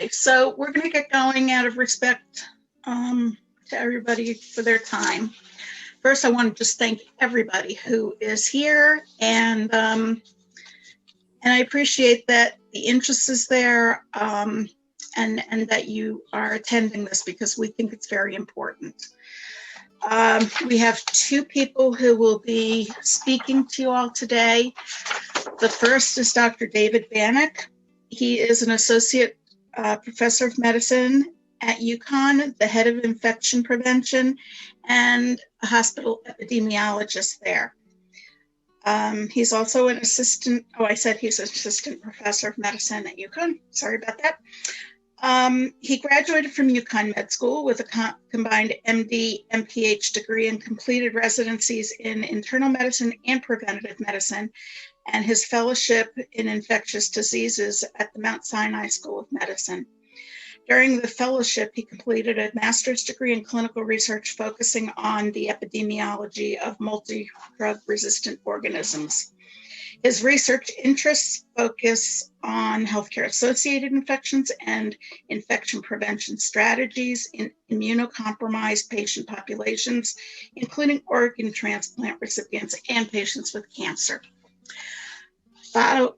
Okay, so we're going to get going out of respect to everybody for their time. First, I want to just thank everybody who is here, and I appreciate that the interest is there, and that you are attending this because we think it's very important. We have two people who will be speaking to you all today. The first is Dr. David Banach. He is an associate professor of medicine at UConn, the head of infection prevention, and a hospital epidemiologist there. He's also an assistant, he's an assistant professor of medicine at UConn. Sorry about that. He graduated from UConn Med School with a combined MD, MPH degree and completed residencies in internal medicine and preventative medicine, and his fellowship in infectious diseases at the Mount Sinai School of Medicine. During the fellowship, he completed a master's degree in clinical research focusing on the epidemiology of multi-drug resistant organisms. His research interests focus on healthcare-associated infections and infection prevention strategies in immunocompromised patient populations, including organ transplant recipients and patients with cancer. Oh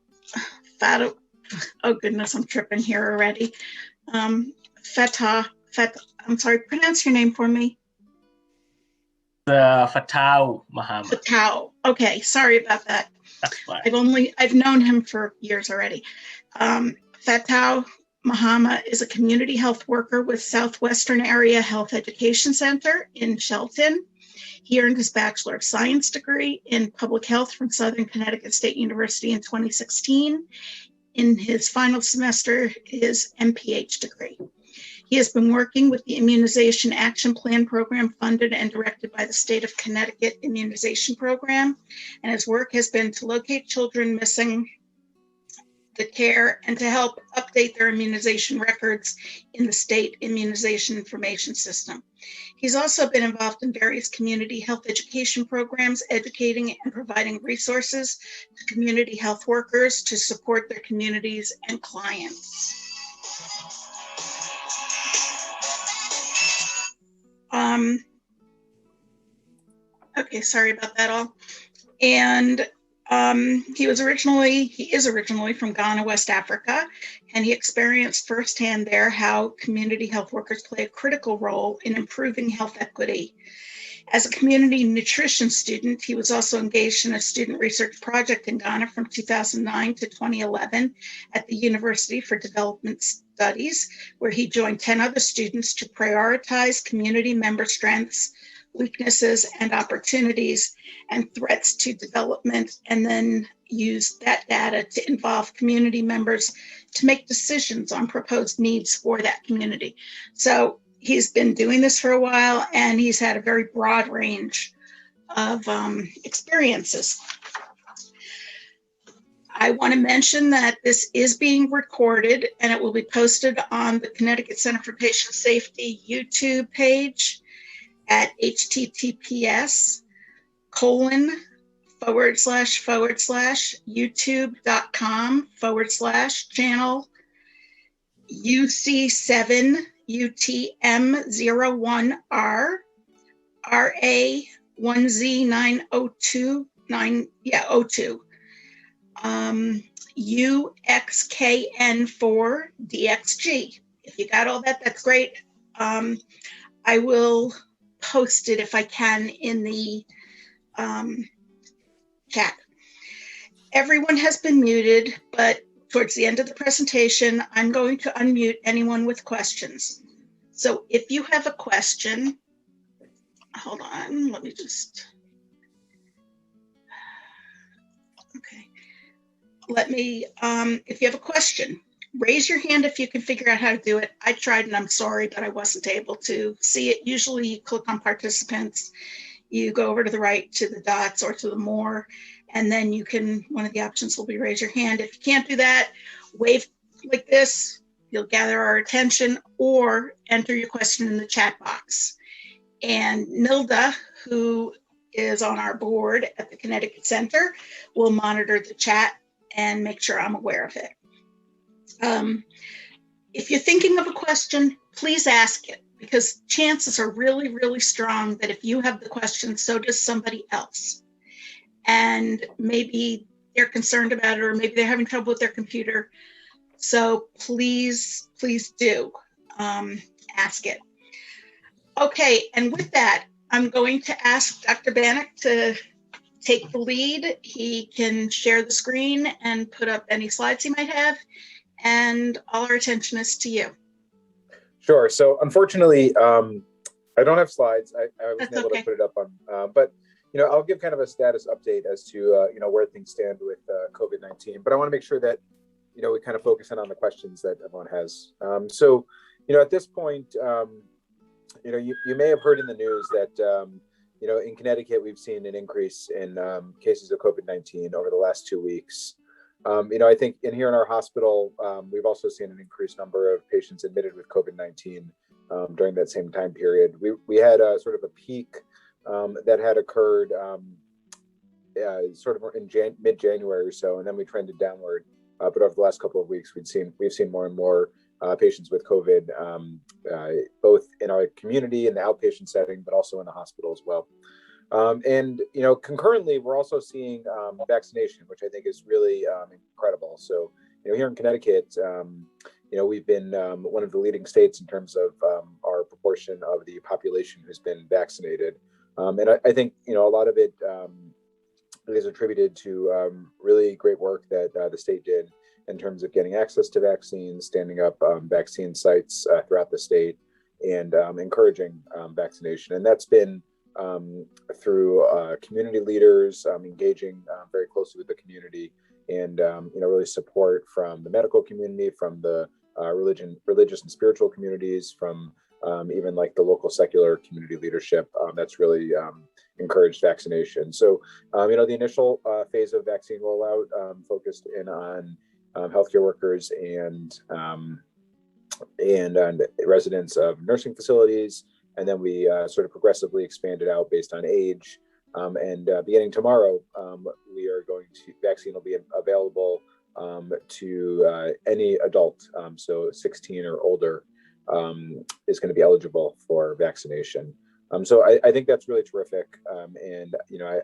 goodness, I'm tripping here already. Pronounce your name for me. Fatawu Mohama. Fatawu. Okay, sorry about that. That's fine. I've known him for years already. Fatawu Mohama is a community health worker with Southwestern Area Health Education Center in Shelton. He earned his Bachelor of Science degree in Public Health from Southern Connecticut State University in 2016. In his final semester, his MPH degree. He has been working with the Immunization Action Plan program funded and directed by the State of Connecticut Immunization Program, and his work has been to locate children missing the care and to help update their immunization records in the state immunization information system. He's also been involved in various community health education programs, educating and providing resources to community health workers to support their communities and clients. Okay, sorry about that all. And he is originally from Ghana, West Africa, and he experienced firsthand there how community health workers play a critical role in improving health equity. As a community nutrition student, he was also engaged in a student research project in Ghana from 2009 to 2011 at the University for Development Studies, where he joined 10 other students to prioritize community member strengths, weaknesses, and opportunities and threats to development, and then use that data to involve community members to make decisions on proposed needs for that community. So he's been doing this for a while, and he's had a very broad range of experiences. I want to mention that this is being recorded, and it will be posted on the Connecticut Center for Patient Safety YouTube page at https://youtube.com/channel UC7UTM01R RA1Z9029 UXKN4DXG. If you got all that, that's great. I will post it if I can in the chat. Everyone has been muted, but towards the end of the presentation, I'm going to unmute anyone with questions. So if you have a question, hold on, let me just, okay. If you have a question, raise your hand if you can figure out how to do it. I tried and I'm sorry, but I wasn't able to see it. Usually you click on participants, you go over to the right to the dots or to the more, and then you can, one of the options will be raise your hand. If you can't do that, wave like this, you'll gather our attention, or enter your question in the chat box. And Nilda, who is on our board at the Connecticut Center, will monitor the chat and make sure I'm aware of it. if you're thinking of a question, please ask it, because chances are really, really strong that if you have the question, so does somebody else. And maybe they're concerned about it, or maybe they're having trouble with their computer. So please, please do ask it. Okay, and with that, I'm going to ask Dr. Banach to take the lead. He can share the screen and put up any slides he might have, and all our attention is to you. Sure. So unfortunately, I don't have slides. I wasn't able to put it up on, but I'll give kind of a status update as to where things stand with COVID-19. But I want to make sure that we kind of focus in on the questions that everyone has. So at this point, you may have heard in the news that in Connecticut we've seen an increase in cases of COVID-19 over the last 2 weeks. I think here in our hospital, we've also seen an increased number of patients admitted with COVID-19 during that same time period. We had a sort of a peak that had occurred sort of in mid-January or so, and then we trended downward. But over the last couple of weeks, we've seen more and more patients with COVID, both in our community in the outpatient setting, but also in the hospital as well. And concurrently, we're also seeing vaccination, which I think is really incredible. So here in Connecticut, we've been one of the leading states in terms of our proportion of the population who's been vaccinated. And I think a lot of it is attributed to really great work that the state did in terms of getting access to vaccines, standing up vaccine sites throughout the state, and encouraging vaccination. And that's been through community leaders engaging very closely with the community, and really support from the medical community, from the religious and spiritual communities, from even like the local secular community leadership that's really encouraged vaccination. So the initial phase of vaccine rollout focused in on healthcare workers and residents of nursing facilities. And then we sort of progressively expanded out based on age. And beginning tomorrow, vaccine will be available to any adult. So 16 or older is going to be eligible for vaccination. So I think that's really terrific. And,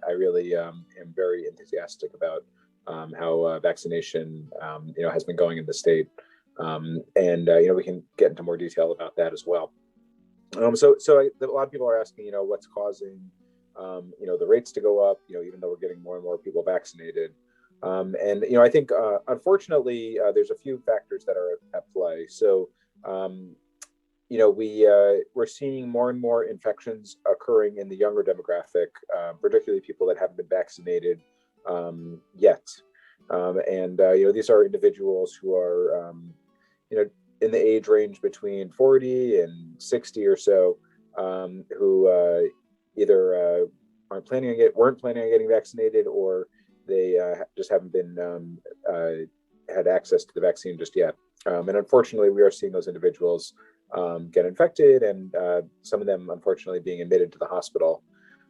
I really am very enthusiastic about how vaccination, has been going in the state. And we can get into more detail about that as well. So a lot of people are asking, what's causing, the rates to go up, even though we're getting more and more people vaccinated. And I think, unfortunately, there's a few factors that are at play. So, we're seeing more and more infections occurring in the younger demographic, particularly people that haven't been vaccinated yet. And these are individuals who are, in the age range between 40 and 60 or so, who either weren't planning on getting vaccinated, or they just haven't been had access to the vaccine just yet. And unfortunately, we are seeing those individuals get infected, and some of them, unfortunately, being admitted to the hospital.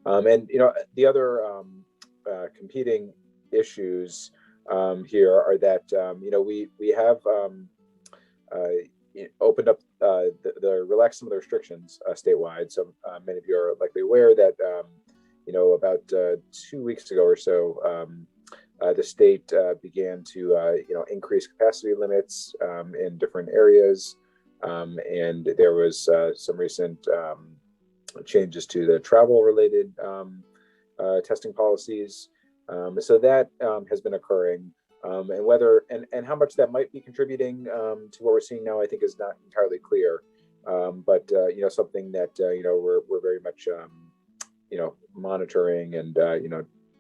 And the other competing issues here are that we have opened up relaxed some of the restrictions statewide. So many of you are likely aware that about 2 weeks ago or so, the state began to increase capacity limits in different areas, and there was some recent changes to the travel-related testing policies. So that has been occurring. And whether and how much that might be contributing to what we're seeing now, I think is not entirely clear. But something that we're very much monitoring and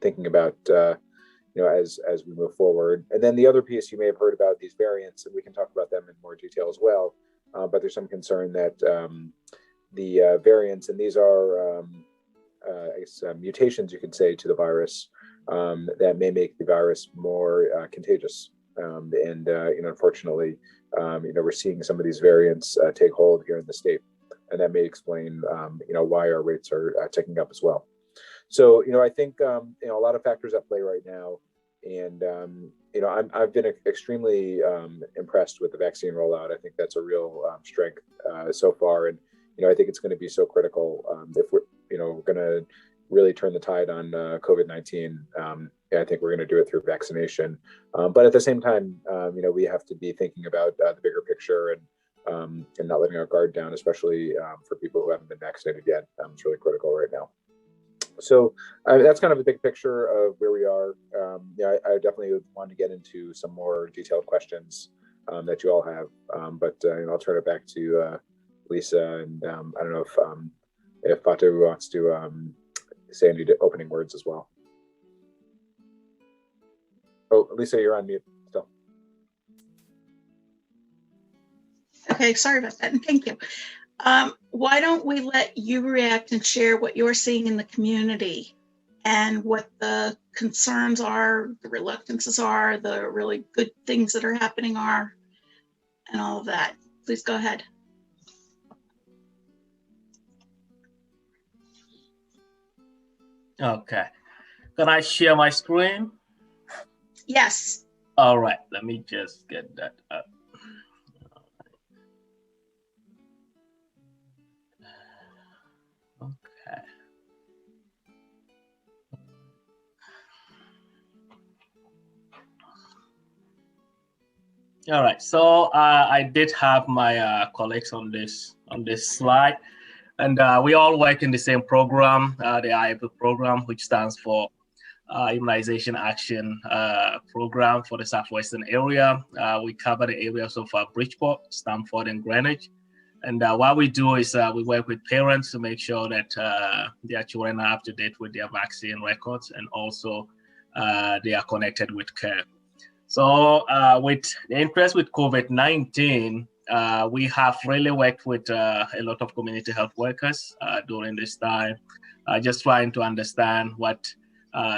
thinking about as we move forward. And then the other piece, you may have heard about these variants, and we can talk about them in more detail as well. But there's some concern that the variants, and these are mutations, you could say, to the virus, that may make the virus more contagious. And unfortunately, we're seeing some of these variants take hold here in the state, and that may explain, why our rates are ticking up as well. So, I think, a lot of factors at play right now. And I've been extremely impressed with the vaccine rollout. I think that's a real strength so far, and I think it's going to be so critical if we're going to really turn the tide on COVID-19. I think we're going to do it through vaccination, but at the same time, we have to be thinking about the bigger picture and not letting our guard down, especially for people who haven't been vaccinated yet. It's really critical right now. So that's kind of a big picture of where we are. I definitely want to get into some more detailed questions that you all have, but I'll turn it back to Lisa, and I don't know if Fatawu wants to say any opening words as well. Oh, Lisa, you're on mute still. Okay, sorry about that, and thank you. Why don't we let you react and share what you're seeing in the community and what the concerns are, the reluctances are, the really good things that are happening are, and all of that. Please go ahead. Okay. Can I share my screen? Yes. All right. Let me just get that up. Okay. All right. So I did have my colleagues on this slide, and we all work in the same program, the IAP program, which stands for Immunization Action Program for the Southwestern area. We cover the areas of Bridgeport, Stamford, and Greenwich. And what we do is we work with parents to make sure that their children are up to date with their vaccine records, and also they are connected with care. So with the interest with COVID-19, we have really worked with a lot of community health workers during this time, just trying to understand what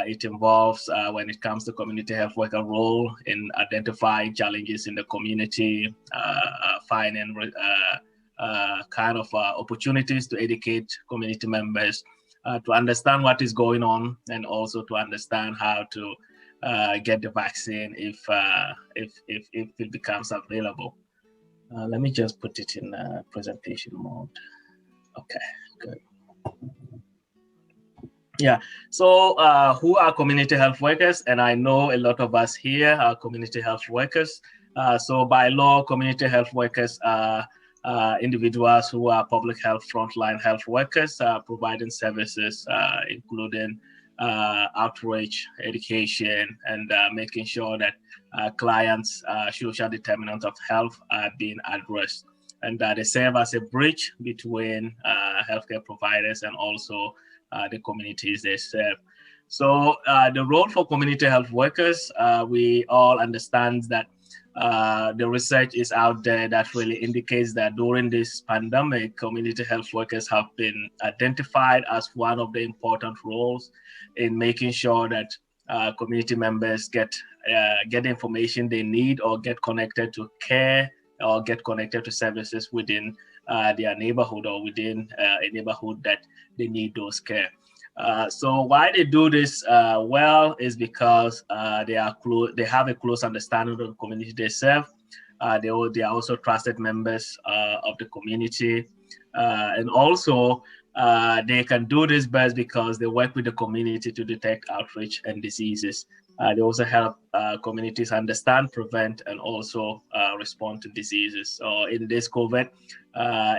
it involves when it comes to community health worker role in identifying challenges in the community, finding kind of opportunities to educate community members to understand what is going on, and also to understand how to get the vaccine if it becomes available. Let me just put it in presentation mode. Okay, good. Yeah, so who are community health workers? And I know a lot of us here are community health workers. So by law, community health workers are individuals who are public health frontline health workers, providing services, including outreach, education, and making sure that clients' social determinants of health are being addressed. And they serve as a bridge between healthcare providers and also the communities they serve. So the role for community health workers, we all understand that the research is out there that really indicates that during this pandemic, community health workers have been identified as one of the important roles in making sure that community members get the information they need, or get connected to care, or get connected to services within their neighborhood, or within a neighborhood that they need those care. So why they do this well is because they have a close understanding of the community they serve. They are also trusted members of the community, and also they can do this best because they work with the community to detect outreach and diseases. They also help communities understand, prevent, and also respond to diseases. So in this COVID,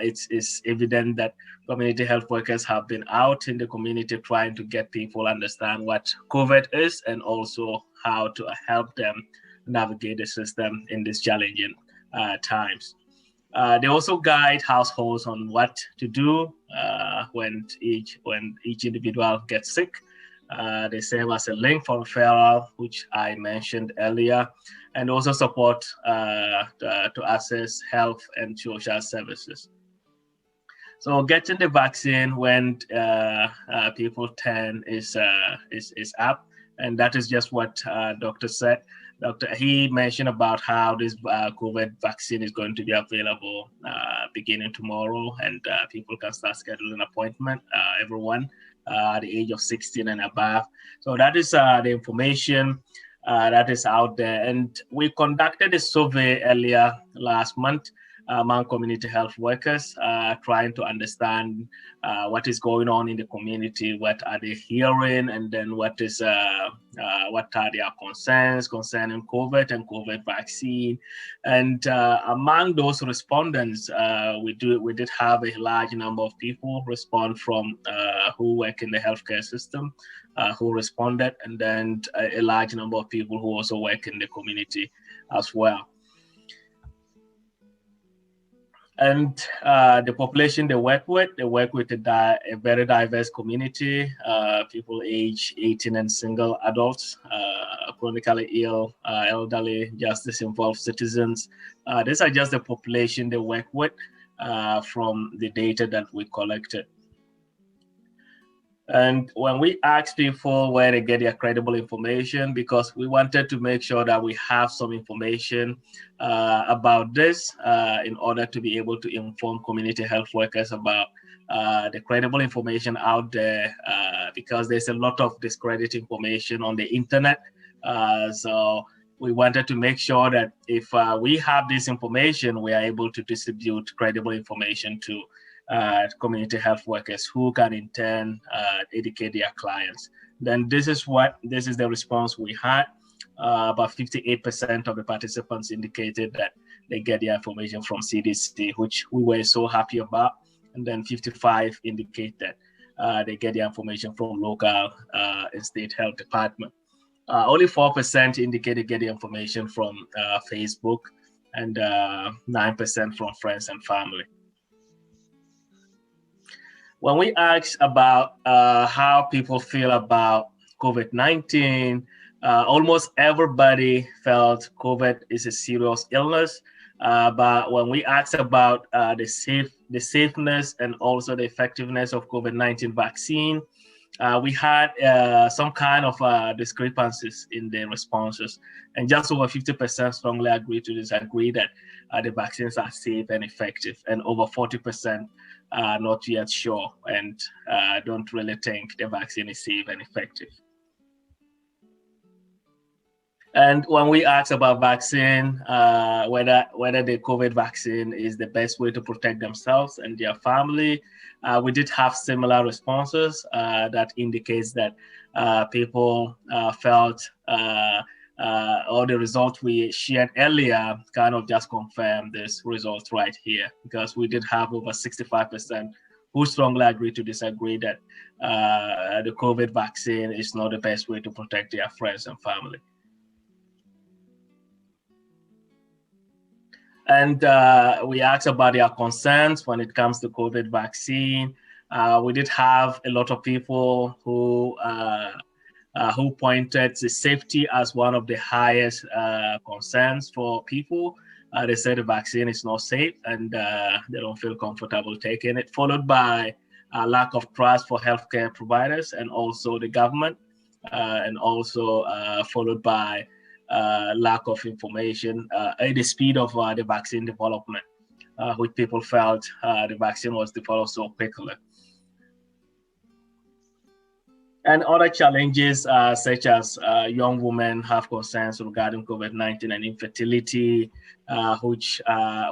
it's evident that community health workers have been out in the community trying to get people understand what COVID is, and also how to help them navigate the system in these challenging times. They also guide households on what to do when each individual gets sick. They serve as a link for referral, which I mentioned earlier, and also support to access health and social services. So getting the vaccine when people turn is up, and that is just what Dr. said. He mentioned about how this COVID vaccine is going to be available beginning tomorrow, and people can start scheduling appointment, everyone at the age of 16 and above. So that is the information. that is out there. And we conducted a survey earlier last month among community health workers, trying to understand what is going on in the community, what are they hearing, and then what are their concerns concerning COVID and COVID vaccine. And among those respondents, we did have a large number of people respond from who work in the healthcare system, who responded, and then a large number of people who also work in the community as well. And the population they work with a very diverse community, people age 18 and single adults, chronically ill, elderly, justice-involved citizens. These are just the population they work with from the data that we collected. And when we asked people where they get their credible information, because we wanted to make sure that we have some information about this in order to be able to inform community health workers about the credible information out there, because there's a lot of discredited information on the internet. So we wanted to make sure that if we have this information, we are able to distribute credible information to community health workers who can in turn educate their clients. Then this is the response we had. About 58% of the participants indicated that they get their information from CDC, which we were so happy about. And then 55 indicate that they get their information from local and state health department. Only 4% indicate they get the information from Facebook, and 9% from friends and family. When we asked about how people feel about COVID-19, almost everybody felt COVID is a serious illness. But when we asked about the safeness and also the effectiveness of COVID-19 vaccine, we had some kind of discrepancies in the responses. And just over 50% strongly agree to disagree that the vaccines are safe and effective, and over 40% are not yet sure and don't really think the vaccine is safe and effective. And when we ask about vaccine, whether the COVID vaccine is the best way to protect themselves and their family, we did have similar responses that indicates that people felt or the result we shared earlier kind of just confirmed this result right here, because we did have over 65% who strongly agree to disagree that the COVID vaccine is not the best way to protect their friends and family. And we asked about their concerns when it comes to COVID vaccine. We did have a lot of people who pointed to safety as one of the highest concerns for people. They said the vaccine is not safe and they don't feel comfortable taking it, followed by a lack of trust for healthcare providers and also the government, and also followed by lack of information at the speed of the vaccine development, which people felt the vaccine was developed so quickly. And other challenges such as young women have concerns regarding COVID-19 and infertility, which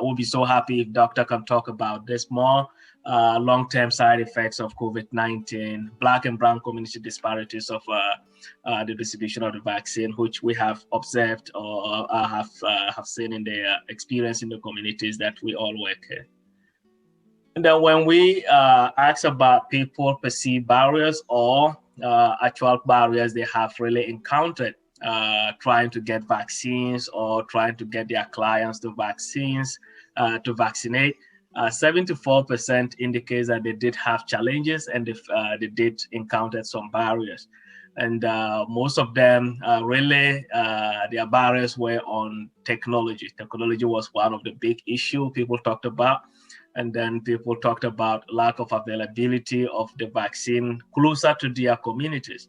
we'll be so happy if doctor can talk about this more. Long-term side effects of COVID-19, Black and brown community disparities of the distribution of the vaccine, which we have observed or have seen in the experience in the communities that we all work in. And then when we ask about people perceived barriers or actual barriers they have really encountered trying to get vaccines or trying to get their clients to vaccinate, 74% indicates that they did have challenges and they did encounter some barriers. And most of them really, their barriers were on technology. Technology was one of the big issues people talked about. And then people talked about lack of availability of the vaccine closer to their communities,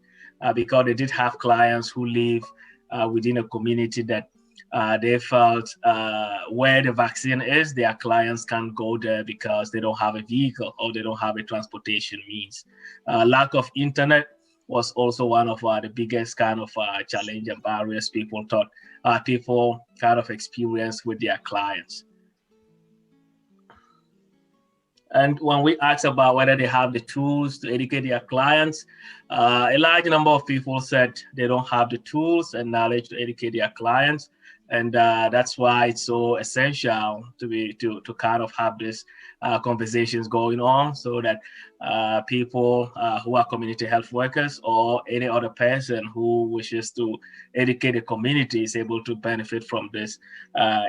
because they did have clients who live within a community that they felt where the vaccine is, their clients can't go there because they don't have a vehicle or they don't have a transportation means. Lack of internet was also one of the biggest kind of challenge and barriers people thought people kind of experience with their clients. And when we asked about whether they have the tools to educate their clients, a large number of people said they don't have the tools and knowledge to educate their clients. And that's why it's so essential to kind of have these conversations going on, so that people who are community health workers or any other person who wishes to educate the community is able to benefit from this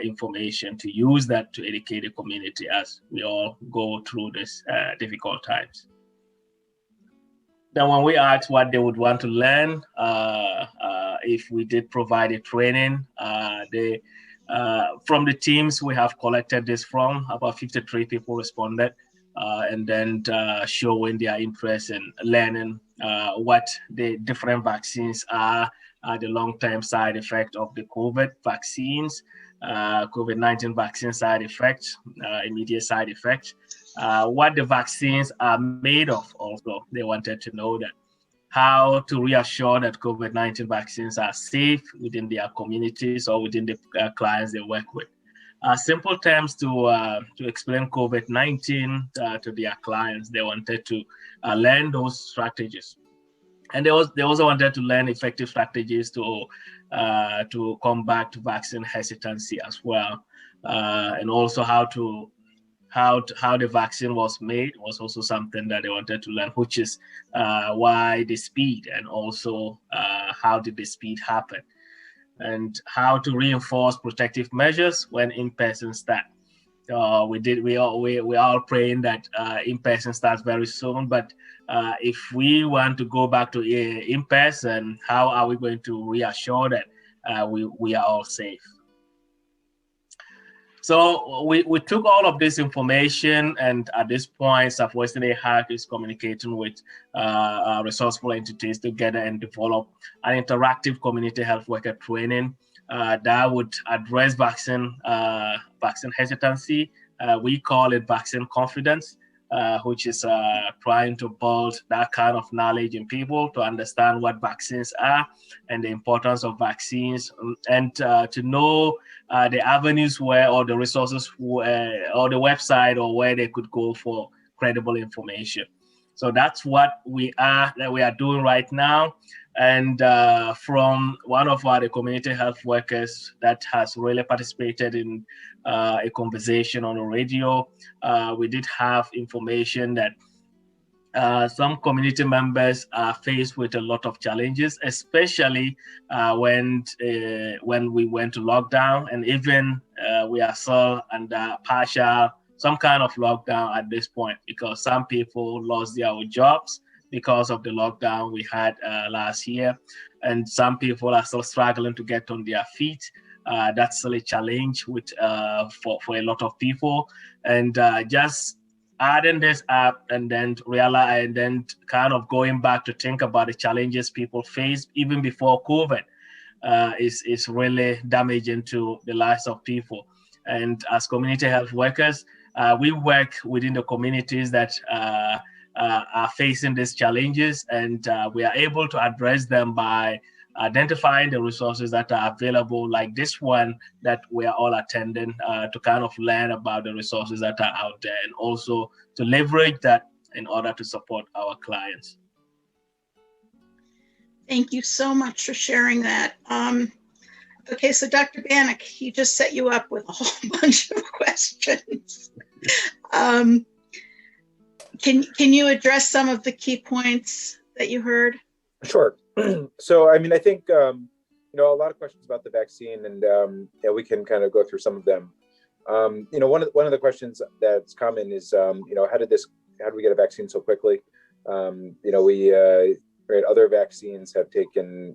information, to use that to educate the community as we all go through these difficult times. Then when we asked what they would want to learn, if we did provide a training, from the teams we have collected this from, about 53 people responded, and then showing their interest in learning what the different vaccines are, the long-term side effect of the COVID vaccines, COVID-19 vaccine side effects, immediate side effects, what the vaccines are made of. Also, they wanted to know that how to reassure that COVID-19 vaccines are safe within their communities or within the clients they work with. Simple terms to explain COVID-19 to their clients. They wanted to learn those strategies. And they also wanted to learn effective strategies to combat vaccine hesitancy as well. And also how the vaccine was made was also something that they wanted to learn, which is why the speed, and also how did the speed happen, and how to reinforce protective measures when in-person start. We are all praying that in-person starts very soon, but if we want to go back to in-person, how are we going to reassure that we are all safe? So we took all of this information, and at this point, SWCT AHEC is communicating with resourceful entities together and develop an interactive community health worker training that would address vaccine hesitancy. We call it vaccine confidence, which is trying to build that kind of knowledge in people to understand what vaccines are and the importance of vaccines, and to know the avenues where, or the resources where, or the website, or where they could go for credible information. So that's what we are doing right now. And from one of the community health workers that has really participated in a conversation on the radio, we did have information that some community members are faced with a lot of challenges, especially when we went to lockdown, and even we are still under some kind of lockdown at this point, because some people lost their jobs because of the lockdown we had last year, and some people are still struggling to get on their feet. That's still a challenge with for a lot of people, and just adding this up and then realize, and then kind of going back to think about the challenges people face even before COVID is really damaging to the lives of people. And as community health workers, we work within the communities that are facing these challenges, and we are able to address them by identifying the resources that are available, like this one that we are all attending, to kind of learn about the resources that are out there, and also to leverage that in order to support our clients. Thank you so much for sharing that. Okay, so Dr. Banach, he just set you up with a whole bunch of questions. Can you address some of the key points that you heard? Sure. So, I mean, I think, a lot of questions about the vaccine, and we can kind of go through some of them. One of the questions that's common is, how did we get a vaccine so quickly? Other vaccines have taken,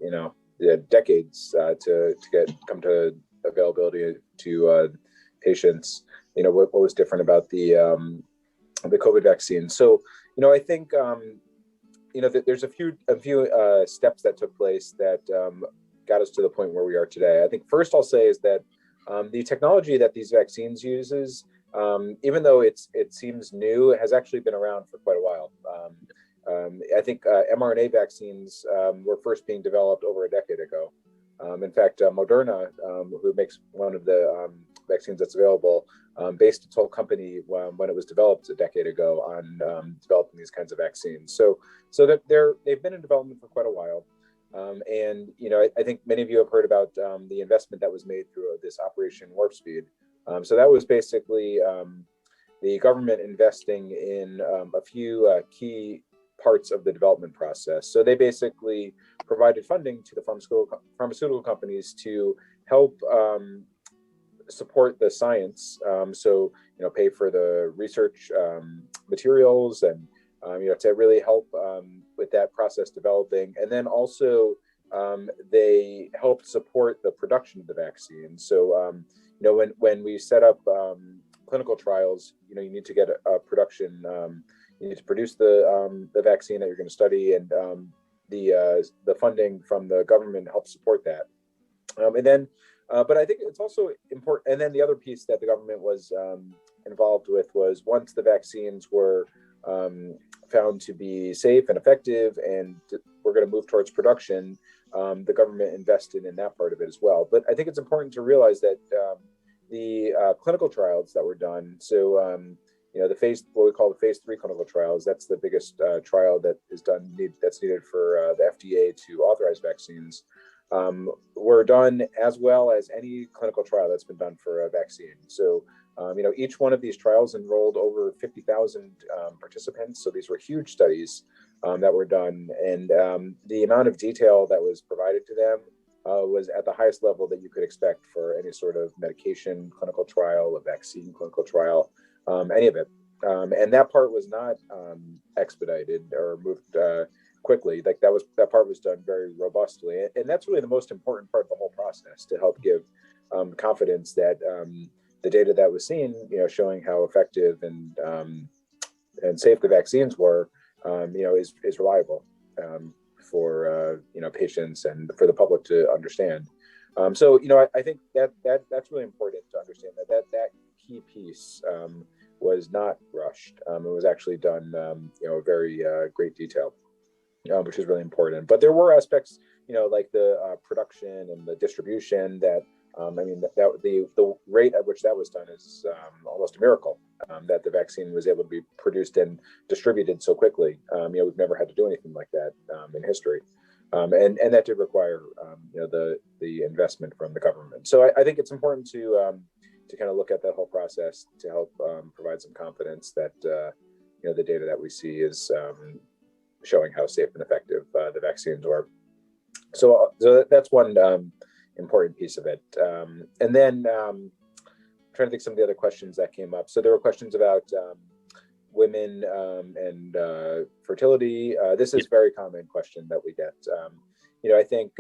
decades to come to availability to patients. What was different about the COVID vaccine? So, I think, there's a few steps that took place that got us to the point where we are today. I think first I'll say is that the technology that these vaccines uses, even though it seems new, has actually been around for quite a while. I think mRNA vaccines were first being developed over a decade ago. In fact, Moderna, who makes one of the vaccines that's available, based its whole company when it was developed a decade ago on developing these kinds of vaccines. So that they've been in development for quite a while. And I think many of you have heard about the investment that was made through this Operation Warp Speed. So that was basically the government investing in a few key parts of the development process. So they basically provided funding to the pharmaceutical companies to help support the science. So pay for the research materials and to really help with that process developing. And then also they helped support the production of the vaccine. So when we set up clinical trials, you need to get a production. You need to produce the vaccine that you're going to study, and the funding from the government helps support that. And then, but I think it's also important. And then the other piece that the government was involved with was once the vaccines were found to be safe and effective, and we're going to move towards production, the government invested in that part of it as well. But I think it's important to realize that the clinical trials that were done, so what we call the phase 3 clinical trials, that's the biggest trial that is that's needed for the FDA to authorize vaccines, were done as well as any clinical trial that's been done for a vaccine. So each one of these trials enrolled over 50,000 participants. So these were huge studies that were done, and the amount of detail that was provided to them was at the highest level that you could expect for any sort of medication clinical trial, a vaccine clinical trial, any of it. And that part was not expedited or moved quickly. Like that part was done very robustly, and that's really the most important part of the whole process, to help give confidence that the data that was seen, showing how effective and safe the vaccines were, is reliable for patients and for the public to understand. So I think that's really important to understand that key piece was not rushed. It was actually done, very great detail, which is really important. But there were aspects, like the production and the distribution that, the rate at which that was done is almost a miracle, that the vaccine was able to be produced and distributed so quickly. We've never had to do anything like that in history. And that did require, the investment from the government. So I think it's important to kind of look at that whole process to help provide some confidence that the data that we see is showing how safe and effective the vaccines are. So that's one important piece of it. And then I'm trying to think some of the other questions that came up. So there were questions about women and fertility. This is a very common question that we get. I think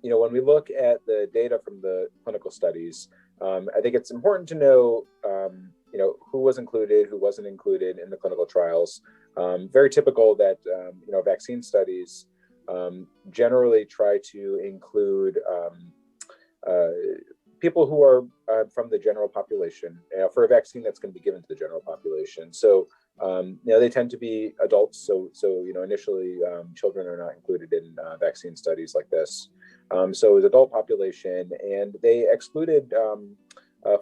when we look at the data from the clinical studies, I think it's important to know, who was included, who wasn't included in the clinical trials. Very typical that, vaccine studies generally try to include people who are from the general population, for a vaccine that's going to be given to the general population. So, they tend to be adults. So initially, children are not included in vaccine studies like this. So it was adult population, and they excluded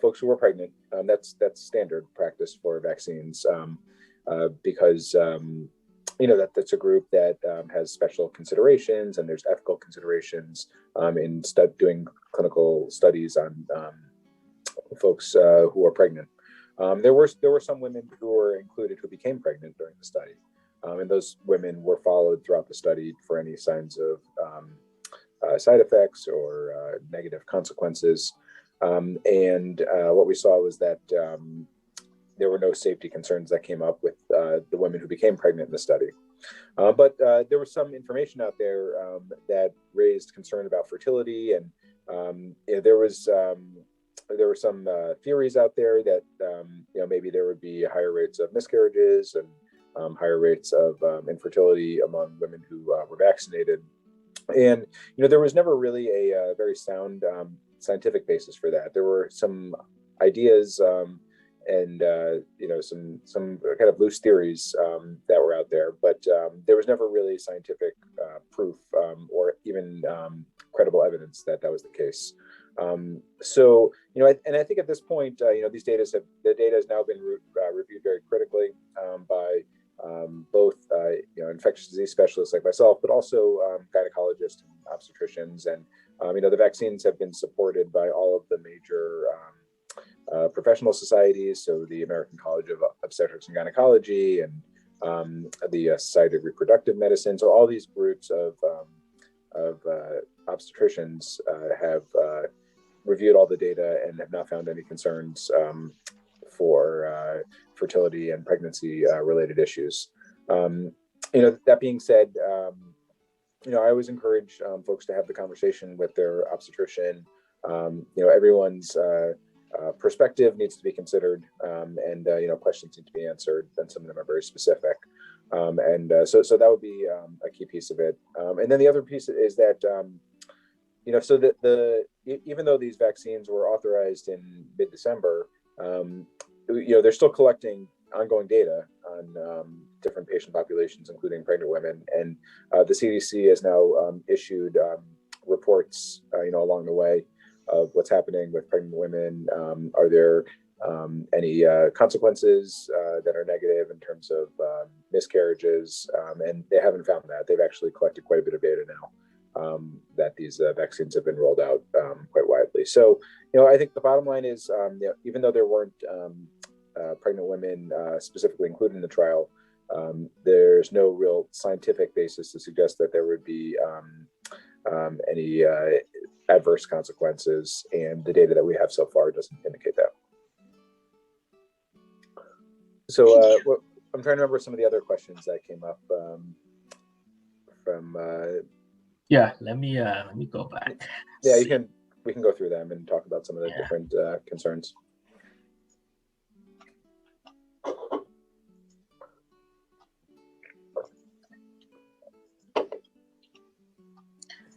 folks who were pregnant. That's standard practice for vaccines, because that's a group that has special considerations, and there's ethical considerations in doing clinical studies on folks who are pregnant. There were some women who were included who became pregnant during the study, and those women were followed throughout the study for any signs of side effects or negative consequences. And what we saw was that there were no safety concerns that came up with the women who became pregnant in the study. But there was some information out there that raised concern about fertility, and there were some theories out there that maybe there would be higher rates of miscarriages and higher rates of infertility among women who were vaccinated. And there was never really a very sound scientific basis for that. There were some ideas some kind of loose theories that were out there, but there was never really scientific proof or even credible evidence that that was the case. So, and I think at this point, the data has now been reviewed very critically by both, infectious disease specialists like myself, but also gynecologists and obstetricians. And, the vaccines have been supported by all of the major professional societies. So the American College of Obstetrics and Gynecology and the Society of Reproductive Medicine. So all these groups of obstetricians have reviewed all the data and have not found any concerns for fertility and pregnancy related issues. That being said, I always encourage folks to have the conversation with their obstetrician. Everyone's perspective needs to be considered, and questions need to be answered. And some of them are very specific, so that would be a key piece of it. And then the other piece is that so that even though these vaccines were authorized in mid-December, they're still collecting ongoing data on different patient populations, including pregnant women. And the CDC has now issued reports, along the way of what's happening with pregnant women. Are there any consequences that are negative in terms of miscarriages? And they haven't found that. They've actually collected quite a bit of data now that these vaccines have been rolled out quite widely. So, I think the bottom line is, even though there weren't pregnant women specifically included in the trial, there's no real scientific basis to suggest that there would be any adverse consequences, and the data that we have so far doesn't indicate that. So I'm trying to remember some of the other questions that came up from. Yeah, let me go back. Yeah, we can go through them and talk about some of the different concerns.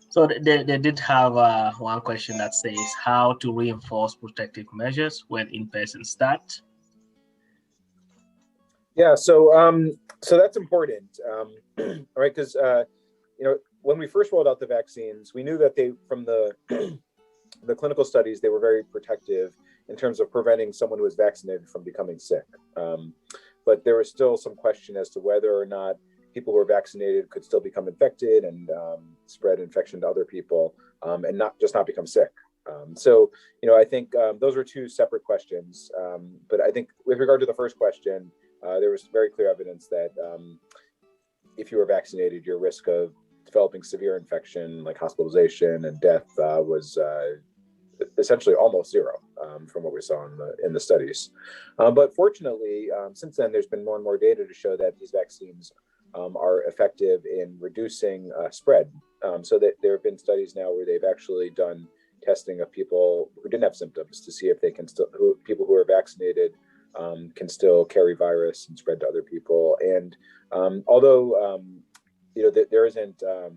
So they did have one question that says how to reinforce protective measures when in-person start. Yeah, so that's important, right? Because when we first rolled out the vaccines, we knew that from the clinical studies, they were very protective in terms of preventing someone who was vaccinated from becoming sick. But there was still some question as to whether or not people who were vaccinated could still become infected and spread infection to other people, and not become sick. So I think those were two separate questions. But I think with regard to the first question, there was very clear evidence that if you were vaccinated, your risk of developing severe infection like hospitalization and death was essentially almost zero from what we saw in the studies. But fortunately, since then, there's been more and more data to show that these vaccines are effective in reducing spread. So that there have been studies now where they've actually done testing of people who didn't have symptoms to see if they can people who are vaccinated can still carry virus and spread to other people. And although there isn't a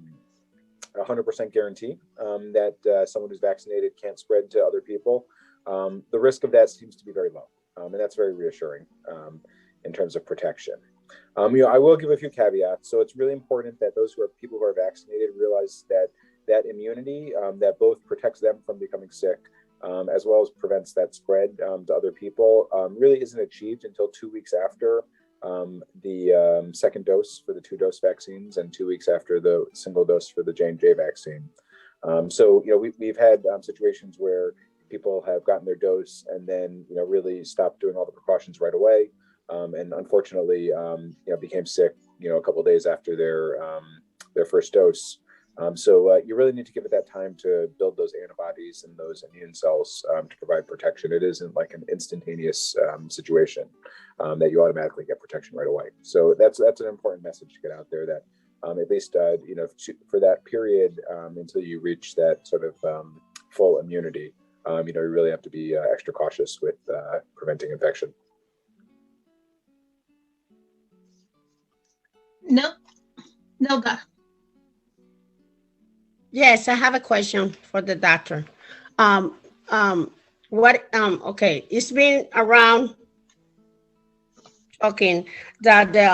100% guarantee that someone who's vaccinated can't spread to other people, the risk of that seems to be very low, and that's very reassuring in terms of protection. I will give a few caveats. So it's really important that people who are vaccinated realize that immunity that both protects them from becoming sick, as well as prevents that spread to other people, really isn't achieved until 2 weeks after the second dose for the 2-dose vaccines and 2 weeks after the single dose for the J&J vaccine. So we've had situations where people have gotten their dose and then really stopped doing all the precautions right away, and unfortunately became sick a couple of days after their first dose. So you really need to give it that time to build those antibodies and those immune cells to provide protection. It isn't like an instantaneous situation that you automatically get protection right away. So that's an important message to get out there, that at least for that period until you reach that sort of full immunity, you really have to be extra cautious with preventing infection. Nilda. Yes, I have a question for the doctor. Okay, it's been around talking that the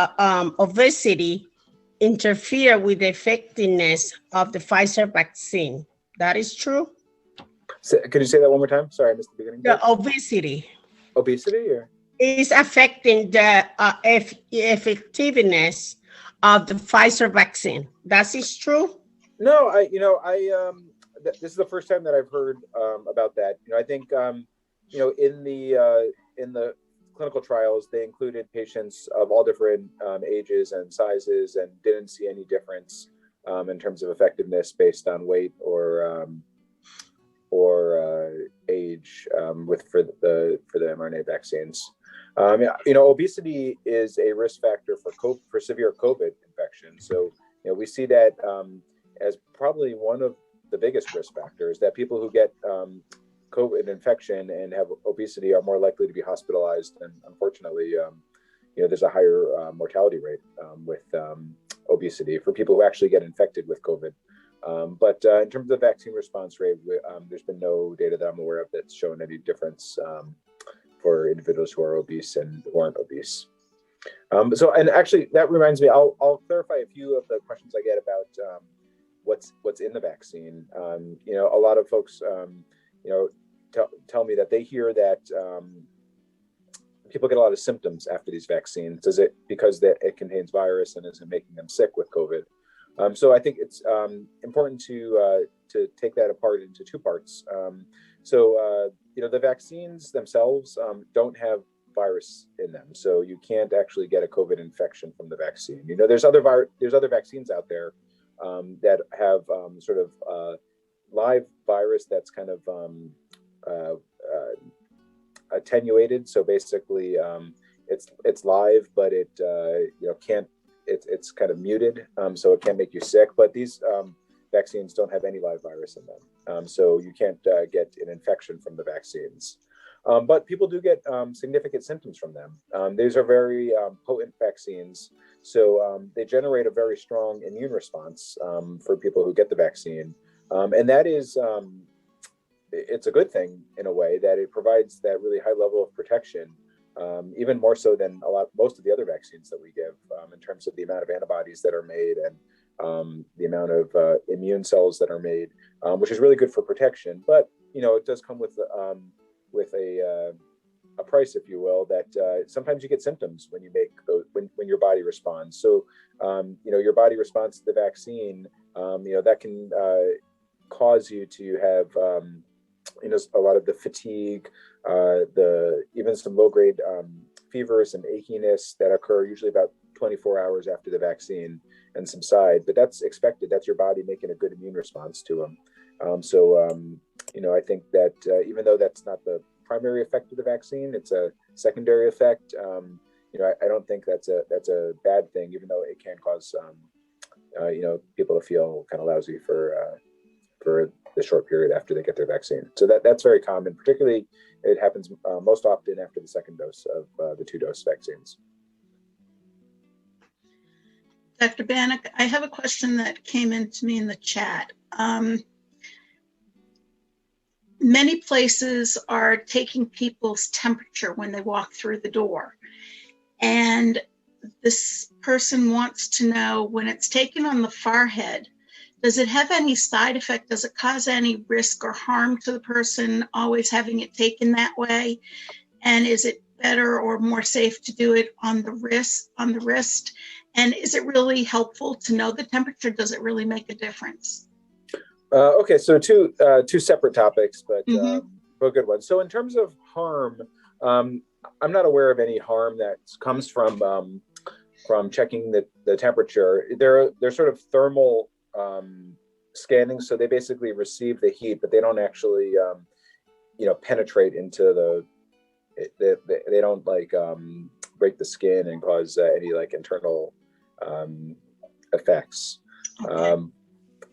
obesity interfere with the effectiveness of the Pfizer vaccine. That is true? So, could you say that one more time? Sorry, I missed the beginning. The obesity Obesity, or? is affecting the effectiveness of the Pfizer vaccine. That is true? No, this is the first time that I've heard about that. I think in the clinical trials, they included patients of all different ages and sizes, and didn't see any difference in terms of effectiveness based on weight or age for the mRNA vaccines. Obesity is a risk factor for severe COVID infection. So we see that as probably one of the biggest risk factors, that people who get COVID infection and have obesity are more likely to be hospitalized. And unfortunately, there's a higher mortality rate with obesity for people who actually get infected with COVID. But in terms of the vaccine response rate, there's been no data that I'm aware of that's shown any difference for individuals who are obese and who aren't obese. And actually, that reminds me, I'll clarify a few of the questions I get about what's in the vaccine. A lot of folks, tell me that they hear that people get a lot of symptoms after these vaccines. Is it because that it contains virus, and is it making them sick with COVID? So I think it's important to take that apart into two parts. The vaccines themselves don't have virus in them, so you can't actually get a COVID infection from the vaccine. There's other vaccines out there that have sort of live virus that's kind of attenuated. So basically, it's live, but it can't. It's kind of muted, so it can't make you sick. But these vaccines don't have any live virus in them, so you can't get an infection from the vaccines. But people do get significant symptoms from them. These are very potent vaccines, so they generate a very strong immune response for people who get the vaccine, and that is it's a good thing in a way, that it provides that really high level of protection, even more so than most of the other vaccines that we give, in terms of the amount of antibodies that are made and the amount of immune cells that are made, which is really good for protection. But it does come with a price, if you will, that sometimes you get symptoms when you make those, when your body responds. So your body responds to the vaccine, that can cause you to have a lot of the fatigue, even some low-grade fevers and achiness that occur usually about 24 hours after the vaccine and subside. But that's expected. That's your body making a good immune response to them. I think that even though that's not the primary effect of the vaccine, it's a secondary effect. I don't think that's a bad thing, even though it can cause people to feel kind of lousy for the short period after they get their vaccine. So that's very common. Particularly, it happens most often after the second dose of the 2-dose vaccines. Dr. Banach, I have a question that came into me in the chat. Many places are taking people's temperature when they walk through the door. And this person wants to know, when it's taken on the forehead, does it have any side effect? Does it cause any risk or harm to the person always having it taken that way? And is it better or more safe to do it on the wrist? And is it really helpful to know the temperature? Does it really make a difference? Okay, so two separate topics, but a good one. So in terms of harm, I'm not aware of any harm that comes from checking the temperature. They're sort of thermal scanning, so they basically receive the heat, but they don't actually penetrate into they don't break the skin and cause any internal effects. Okay.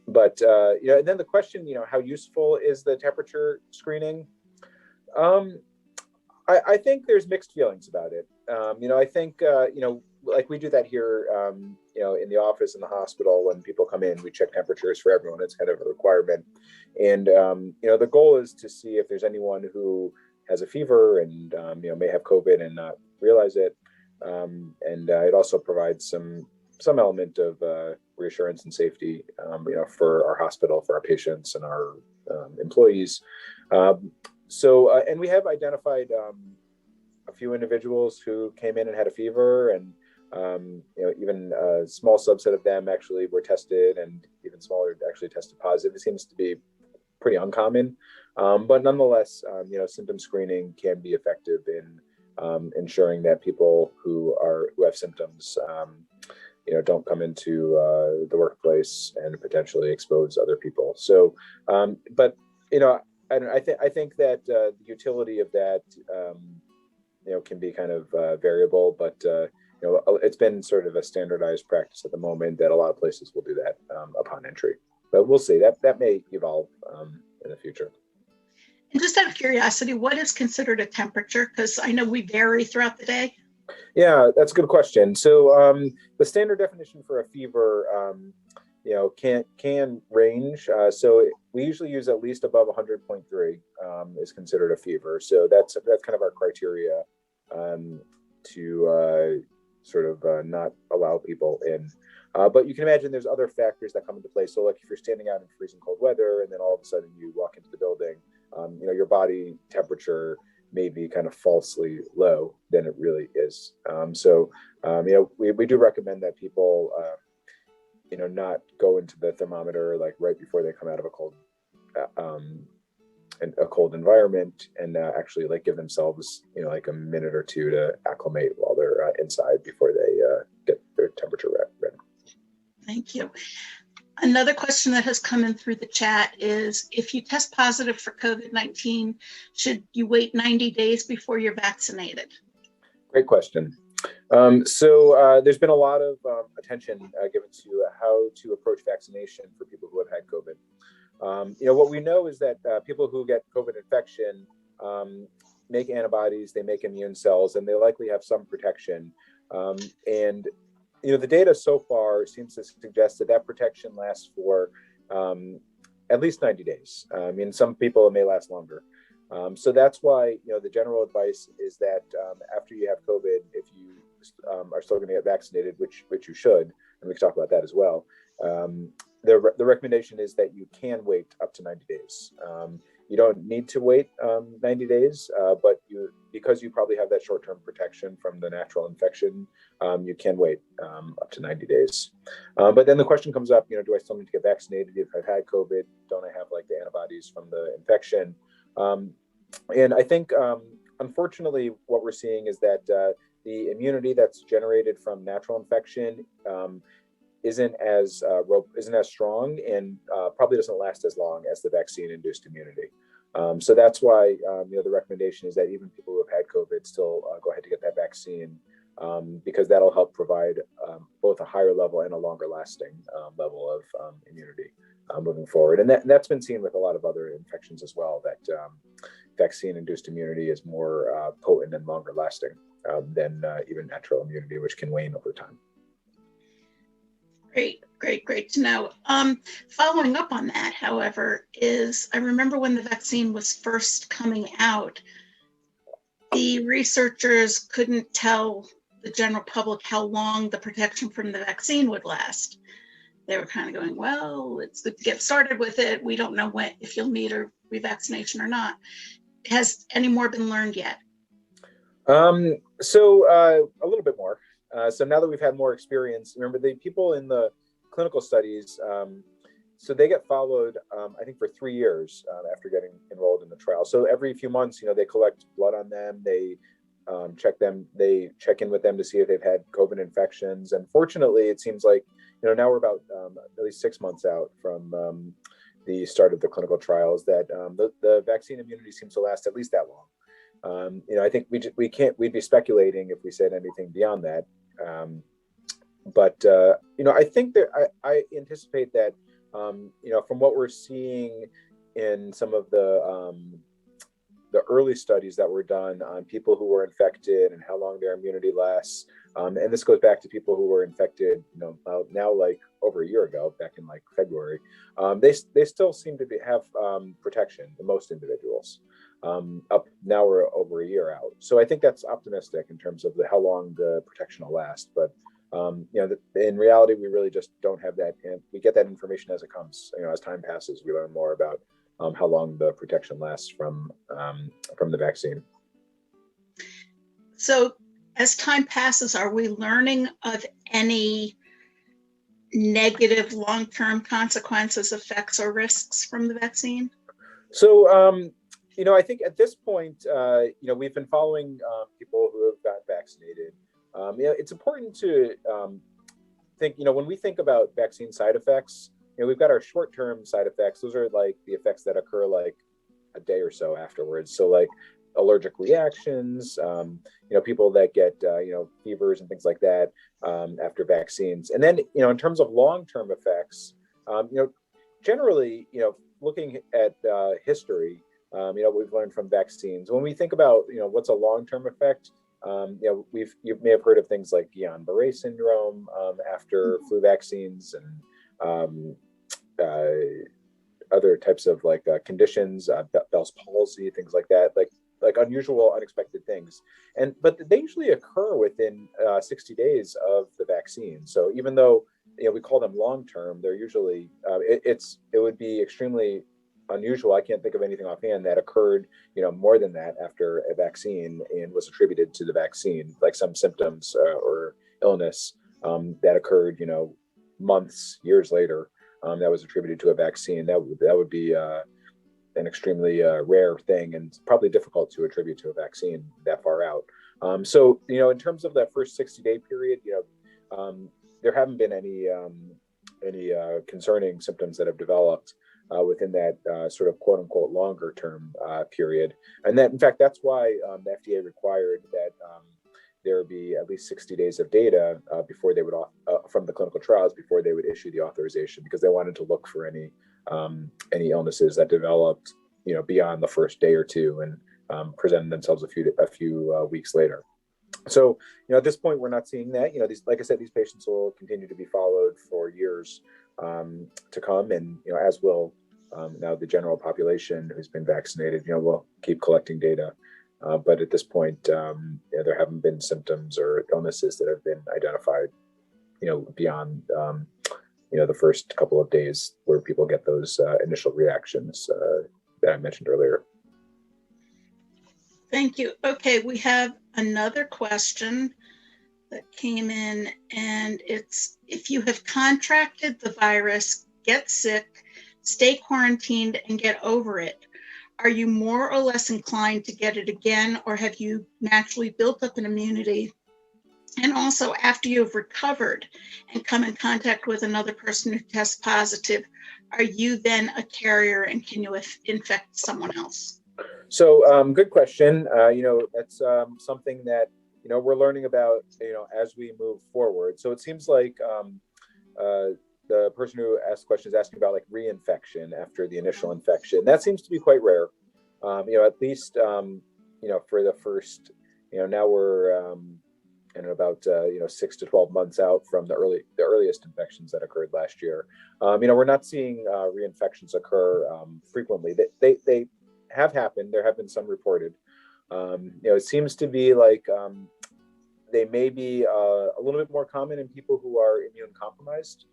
And then the question, how useful is the temperature screening? I think there's mixed feelings about it. I think, we do that here, in the office, in the hospital, when people come in, we check temperatures for everyone. It's kind of a requirement. And, the goal is to see if there's anyone who has a fever and, may have COVID and not realize it. And it also provides some element of reassurance and safety, for our hospital, for our patients and our employees. And we have identified a few individuals who came in and had a fever, and even a small subset of them actually were tested, and even smaller actually tested positive. It seems to be pretty uncommon, but nonetheless, symptom screening can be effective in ensuring that people who have symptoms, don't come into the workplace and potentially expose other people. So, I think that the utility of that, can be kind of variable, but it's been sort of a standardized practice at the moment that a lot of places will do that upon entry. But we'll see. That may evolve in the future. And just out of curiosity, what is considered a temperature? Because I know we vary throughout the day. Yeah, that's a good question. So the standard definition for a fever, can range. So we usually use at least above 100.3 is considered a fever. So that's kind of our criteria to sort of not allow people in. But you can imagine there's other factors that come into play. So like if you're standing out in freezing cold weather and then all of a sudden you walk into the building, your body temperature may be kind of falsely low than it really is. We do recommend that people, not go into the thermometer like right before they come out of a cold environment, and actually like give themselves, like a minute or two to acclimate while they're inside before they get their temperature read. Thank you. Another question that has come in through the chat is, if you test positive for COVID-19, should you wait 90 days before you're vaccinated? Great question. There's been a lot of attention given to how to approach vaccination for people who have had COVID. What we know is that people who get COVID infection make antibodies, they make immune cells, and they likely have some protection. The data so far seems to suggest that protection lasts for at least 90 days. Some people it may last longer. So that's why, the general advice is that after you have COVID, if you are still going to get vaccinated, which you should, and we can talk about that as well, the recommendation is that you can wait up to 90 days. You don't need to wait 90 days, but because you probably have that short-term protection from the natural infection, you can wait up to 90 days. But then the question comes up, do I still need to get vaccinated if I've had COVID? Don't I have like the antibodies from the infection? And I think, unfortunately, what we're seeing is that the immunity that's generated from natural infection isn't as strong, and probably doesn't last as long as the vaccine-induced immunity. So that's why the recommendation is that even people who have had COVID still go ahead to get that vaccine, because that'll help provide both a higher level and a longer-lasting level of immunity moving forward. And that's been seen with a lot of other infections as well, that vaccine-induced immunity is more potent and longer-lasting than even natural immunity, which can wane over time. Great to know. Following up on that, however, I remember when the vaccine was first coming out, the researchers couldn't tell the general public how long the protection from the vaccine would last. They were kind of going, well, it's good to get started with it. We don't know if you'll need a revaccination or not. Has any more been learned yet? A little bit more. So now that we've had more experience, remember the people in the clinical studies, so they get followed, I think, for 3 years after getting enrolled in the trial. So every few months, they collect blood on them. They they check in with them to see if they've had COVID infections. And fortunately, it seems like, now we're about at least 6 months out from the start of the clinical trials, that the vaccine immunity seems to last at least that long. I think we'd be speculating if we said anything beyond that. I think that I anticipate that, from what we're seeing in some of the early studies that were done on people who were infected and how long their immunity lasts, and this goes back to people who were infected, now like over a year ago, back in like February, they still seem to have protection in most individuals. up now we're over a year out. So I think that's optimistic in terms of how long the protection will last. But in reality, we really just don't have that, and we get that information as it comes. As time passes, we learn more about how long the protection lasts from the vaccine. So as time passes, are we learning of any negative long-term consequences, effects, or risks from the vaccine? So, I think at this point, we've been following people who have got vaccinated. It's important to think, when we think about vaccine side effects, we've got our short-term side effects. Those are like the effects that occur like a day or so afterwards. So like allergic reactions, people that get, fevers and things like that after vaccines. And then, in terms of long-term effects, generally, looking at history, what we've learned from vaccines, when we think about, what's a long-term effect, you may have heard of things like Guillain-Barré syndrome after flu vaccines, and other types of like conditions, Bell's palsy, things like that, like unusual, unexpected things. But they usually occur within 60 days of the vaccine. So even though we call them long-term, they're usually it would be extremely unusual. I can't think of anything offhand that occurred, more than that after a vaccine and was attributed to the vaccine, like some symptoms or illness that occurred, months, years later, that was attributed to a vaccine. That would be an extremely rare thing, and probably difficult to attribute to a vaccine that far out. So, in terms of that first 60-day period, there haven't been any concerning symptoms that have developed within that sort of quote unquote longer term period. And that, in fact, that's why the FDA required that there be at least 60 days of data before they would, from the clinical trials, before they would issue the authorization, because they wanted to look for any illnesses that developed, beyond the first day or two, and presented themselves a few weeks later. So, at this point, we're not seeing that. Like I said, these patients will continue to be followed for years to come, and as will now the general population who's been vaccinated. We'll keep collecting data, but at this point, there haven't been symptoms or illnesses that have been identified, beyond the first couple of days where people get those initial reactions that I mentioned earlier. Thank you. Okay, we have another question that came in, and it's: if you have contracted the virus, get sick, stay quarantined, and get over it, are you more or less inclined to get it again, or have you naturally built up an immunity? And also, after you've recovered and come in contact with another person who tests positive, are you then a carrier, and can you infect someone else? So, good question. That's something that, we're learning about, as we move forward. So it seems like the person who asked the question is asking about like reinfection after the initial infection. That seems to be quite rare. At least, for the first, now we're about 6 to 12 months out from the earliest infections that occurred last year. We're not seeing reinfections occur frequently. They have happened. There have been some reported. It seems to be like they may be a little bit more common in people who are immune compromised.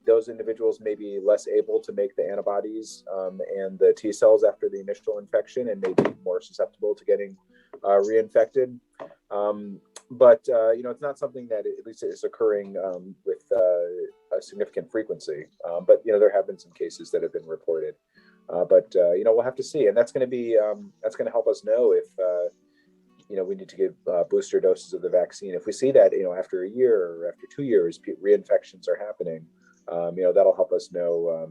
Those individuals may be less able to make the antibodies and the T cells after the initial infection, and may be more susceptible to getting reinfected. But it's not something that at least is occurring with a significant frequency. But there have been some cases that have been reported. But we'll have to see, and that's going to help us know if we need to give booster doses of the vaccine. If we see that after a year or after 2 years, reinfections are happening, that'll help us know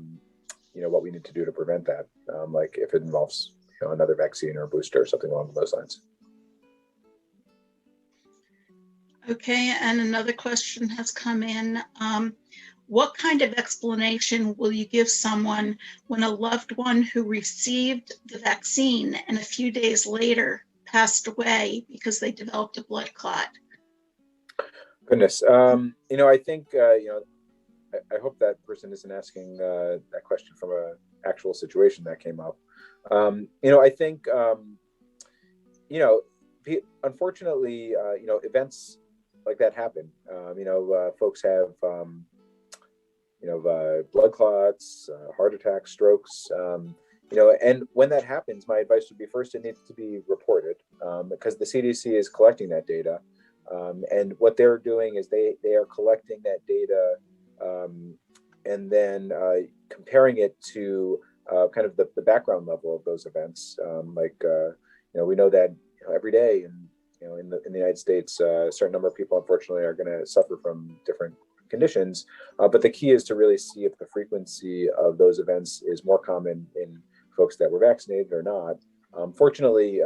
what we need to do to prevent that, like if it involves another vaccine or a booster or something along those lines. Okay, and another question has come in. What kind of explanation will you give someone when a loved one who received the vaccine and a few days later passed away because they developed a blood clot? Goodness, I think I hope that person isn't asking that question from an actual situation that came up. I think, unfortunately, events like that happen. Folks have, blood clots, heart attacks, strokes, and when that happens, my advice would be first, it needs to be reported because the CDC is collecting that data. And what they're doing is they are collecting that data and then comparing it to kind of the background level of those events. We know that every day in the United States, a certain number of people unfortunately are going to suffer from different conditions. But the key is to really see if the frequency of those events is more common in folks that were vaccinated or not. Fortunately,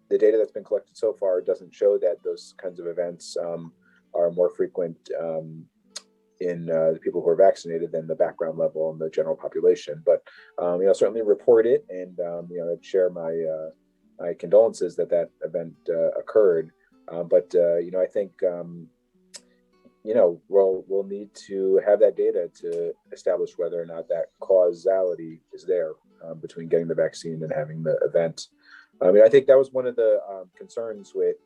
the data that's been collected so far doesn't show that those kinds of events are more frequent in the people who are vaccinated than the background level in the general population. But certainly report it, and I'd share my condolences that event occurred. But I think we'll need to have that data to establish whether or not that causality is there between getting the vaccine and having the event. I think that was one of the concerns with,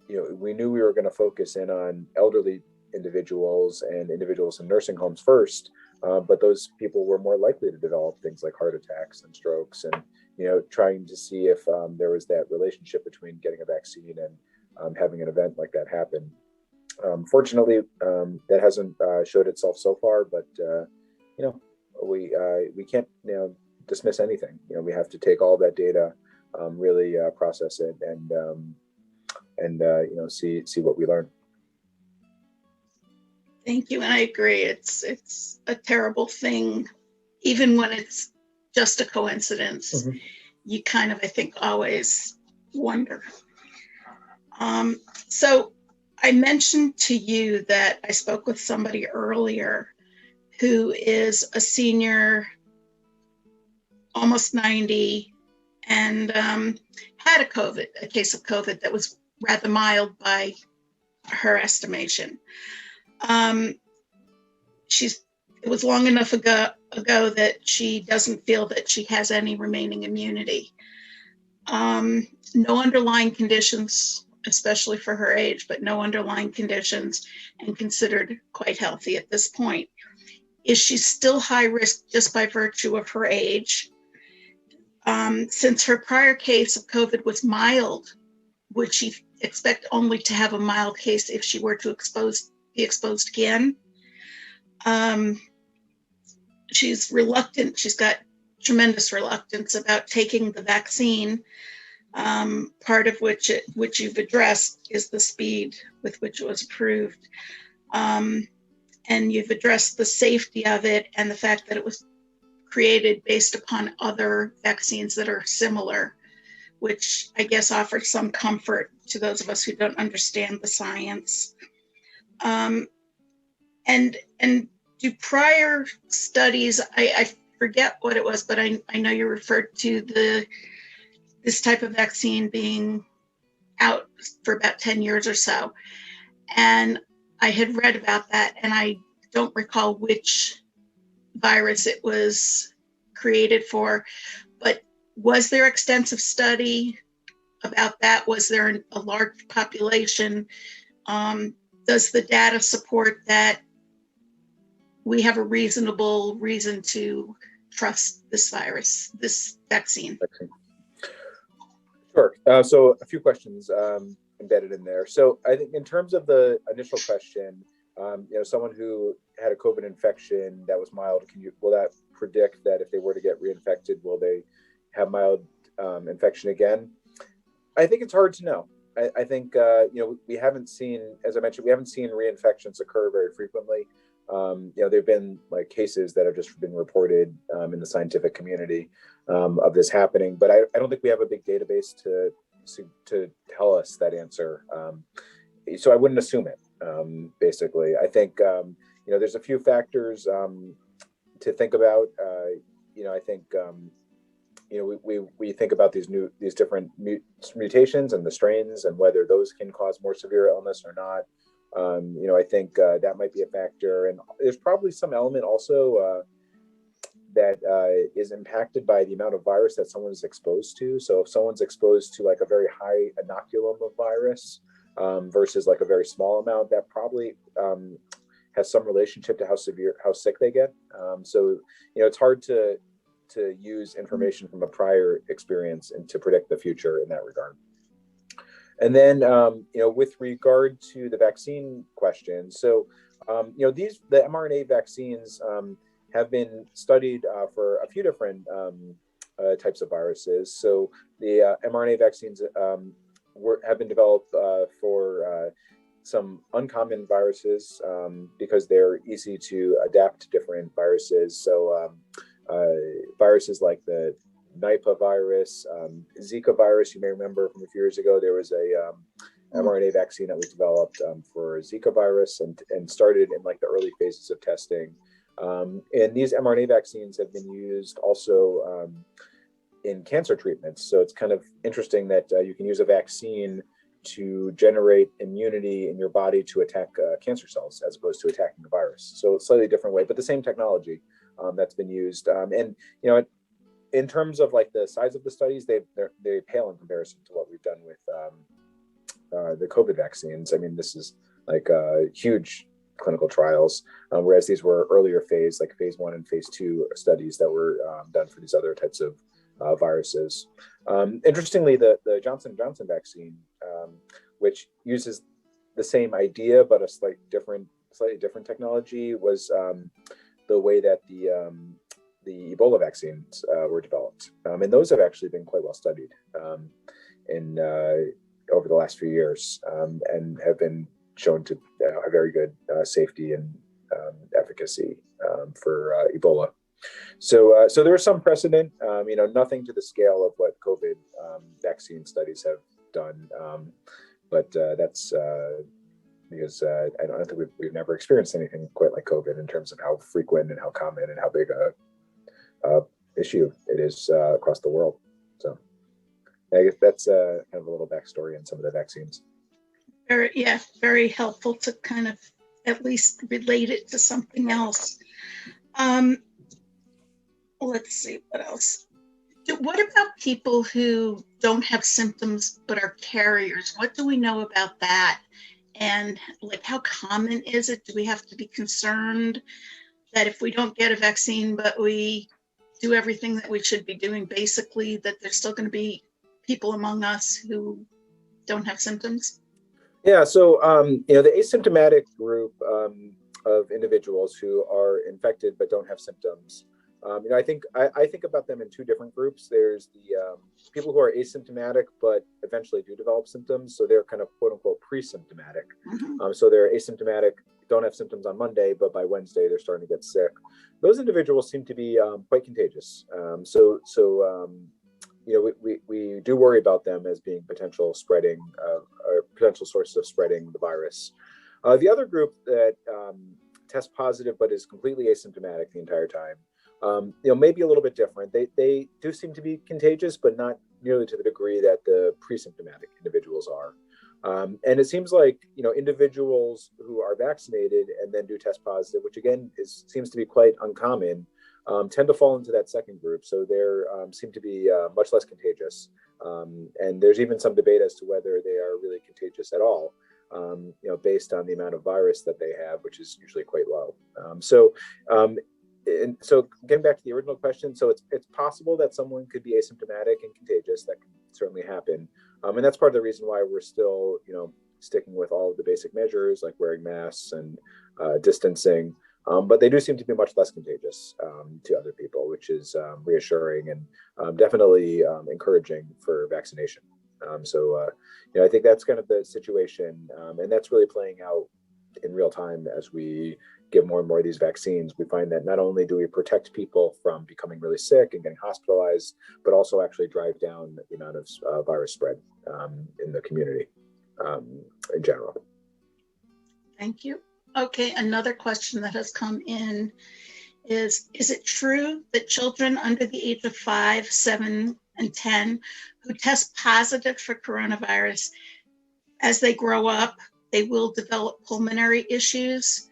we knew we were going to focus in on elderly individuals and individuals in nursing homes first, but those people were more likely to develop things like heart attacks and strokes, and trying to see if there was that relationship between getting a vaccine and having an event like that happen. Fortunately, that hasn't showed itself so far, but we can't dismiss anything. We have to take all that data, really process it, and see what we learn. Thank you, and I agree. It's a terrible thing, even when it's just a coincidence. Mm-hmm. You kind of, I think, always wonder. So I mentioned to you that I spoke with somebody earlier who is a senior, almost 90, and had a case of COVID that was rather mild by her estimation. It was long enough ago that she doesn't feel that she has any remaining immunity. No underlying conditions, especially for her age, but no underlying conditions, and considered quite healthy at this point. Is she still high risk just by virtue of her age? Since her prior case of COVID was mild, would she expect only to have a mild case if she were to be exposed again? She's reluctant. She's got tremendous reluctance about taking the vaccine. Part of which you've addressed is the speed with which it was approved. And you've addressed the safety of it and the fact that it was created based upon other vaccines that are similar, which I guess offers some comfort to those of us who don't understand the science. And do prior studies, I forget what it was, but I know you referred to this type of vaccine being out for about 10 years or so. And I had read about that, and I don't recall which virus it was created for, but was there extensive study about that? Was there a large population? Does the data support that we have a reasonable reason to trust this vaccine? Sure. So a few questions embedded in there. So I think in terms of the initial question, someone who had a COVID infection that was mild, will that predict that if they were to get reinfected, will they have mild infection again? I think it's hard to know. I think, we haven't seen, as I mentioned, we haven't seen reinfections occur very frequently. There've been cases that have just been reported in the scientific community of this happening, but I don't think we have a big database to tell us that answer. So I wouldn't assume it. Basically, I think there's a few factors to think about. I think we think about these different mutations and the strains and whether those can cause more severe illness or not. I think that might be a factor, and there's probably some element also that is impacted by the amount of virus that someone is exposed to. So if someone's exposed to like a very high inoculum of virus versus like a very small amount, that probably has some relationship to how sick they get. So, it's hard to use information from a prior experience and to predict the future in that regard. And then, with regard to the vaccine question, so, the mRNA vaccines have been studied for a few different types of viruses. So the mRNA vaccines have been developed for some uncommon viruses because they're easy to adapt to different viruses. So viruses like the Nipah virus, Zika virus, you may remember from a few years ago, there was a mRNA vaccine that was developed for Zika virus and started in like the early phases of testing. And these mRNA vaccines have been used also in cancer treatments. So it's kind of interesting that you can use a vaccine to generate immunity in your body to attack cancer cells as opposed to attacking the virus. So it's a slightly different way, but the same technology that's been used. And in terms of like the size of the studies, they pale in comparison to what we've done with the COVID vaccines. I mean, this is like huge clinical trials, whereas these were earlier phase, like phase 1 and phase 2 studies that were done for these other types of viruses. Interestingly, the Johnson & Johnson vaccine, which uses the same idea but a slightly different technology, was the way that the Ebola vaccines were developed, and those have actually been quite well studied over the last few years, and have been shown to have very good safety and efficacy for Ebola. So there is some precedent, nothing to the scale of what COVID vaccine studies have done, but that's because I don't think we've never experienced anything quite like COVID in terms of how frequent and how common and how big a issue it is across the world. So I guess that's kind of a little backstory on some of the vaccines. Very helpful to kind of at least relate it to something else. Let's see, what else? What about people who don't have symptoms but are carriers? What do we know about that? And like, how common is it? Do we have to be concerned that if we don't get a vaccine, but we do everything that we should be doing, basically, that there's still going to be people among us who don't have symptoms? Yeah, so the asymptomatic group of individuals who are infected but don't have symptoms, I think about them in two different groups. There's the people who are asymptomatic but eventually do develop symptoms, so they're kind of quote unquote pre-symptomatic. Mm-hmm. So they're asymptomatic, don't have symptoms on Monday, but by Wednesday they're starting to get sick. Those individuals seem to be quite contagious. We do worry about them as being potential spreading or potential sources of spreading the virus. The other group that tests positive but is completely asymptomatic the entire time, may be a little bit different. They do seem to be contagious, but not nearly to the degree that the pre-symptomatic individuals are. And it seems like individuals who are vaccinated and then do test positive, which again seems to be quite uncommon, tend to fall into that second group. So they seem to be much less contagious. And there's even some debate as to whether they are really contagious at all, based on the amount of virus that they have, which is usually quite low. So getting back to the original question, so it's possible that someone could be asymptomatic and contagious. That can certainly happen. And that's part of the reason why we're still, sticking with all of the basic measures like wearing masks and distancing. But they do seem to be much less contagious to other people, which is reassuring and definitely encouraging for vaccination. I think that's kind of the situation, and that's really playing out in real time as we give more and more of these vaccines. We find that not only do we protect people from becoming really sick and getting hospitalized, but also actually drive down the amount of virus spread in the community in general. Thank you. Okay, another question that has come in is it true that children under the age of 5, 7, and 10 who test positive for coronavirus, as they grow up, they will develop pulmonary issues?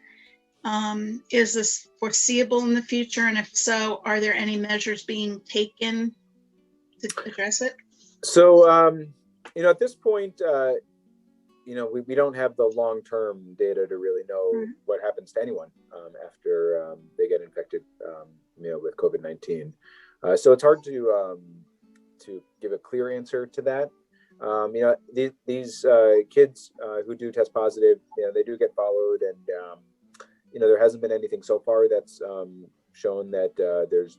Is this foreseeable in the future? And if so, are there any measures being taken to address it? So, at this point, we don't have the long-term data to really know what happens to anyone after they get infected, with COVID-19. So it's hard to give a clear answer to that. These kids who do test positive, they do get followed, and there hasn't been anything so far that's shown that there's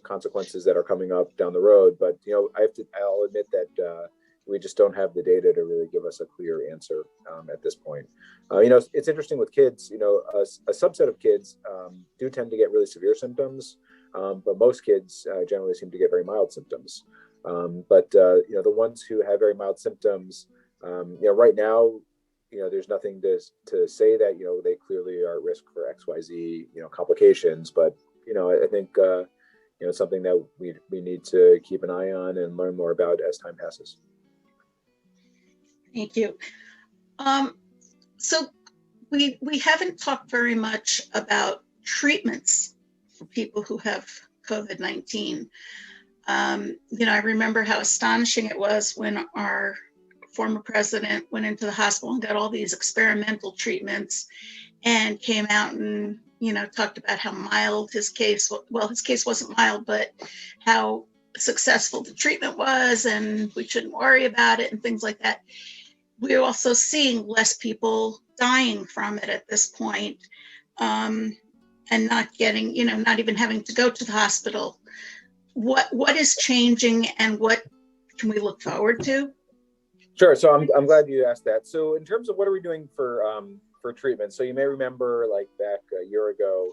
consequences that are coming up down the road. But I'll admit that we just don't have the data to really give us a clear answer at this point. It's interesting with kids. A subset of kids do tend to get really severe symptoms, but most kids generally seem to get very mild symptoms. But the ones who have very mild symptoms, right now, there's nothing to say that they clearly are at risk for XYZ complications. But I think something that we need to keep an eye on and learn more about as time passes. Thank you. So we haven't talked very much about treatments for people who have COVID-19. I remember how astonishing it was when our former president went into the hospital and got all these experimental treatments and came out and, talked about how mild his case wasn't mild, but how successful the treatment was and we shouldn't worry about it and things like that. We're also seeing less people dying from it at this point, and not getting, not even having to go to the hospital. What is changing and what can we look forward to? Sure. So I'm glad you asked that. So in terms of what are we doing for treatment? So you may remember, like back a year ago,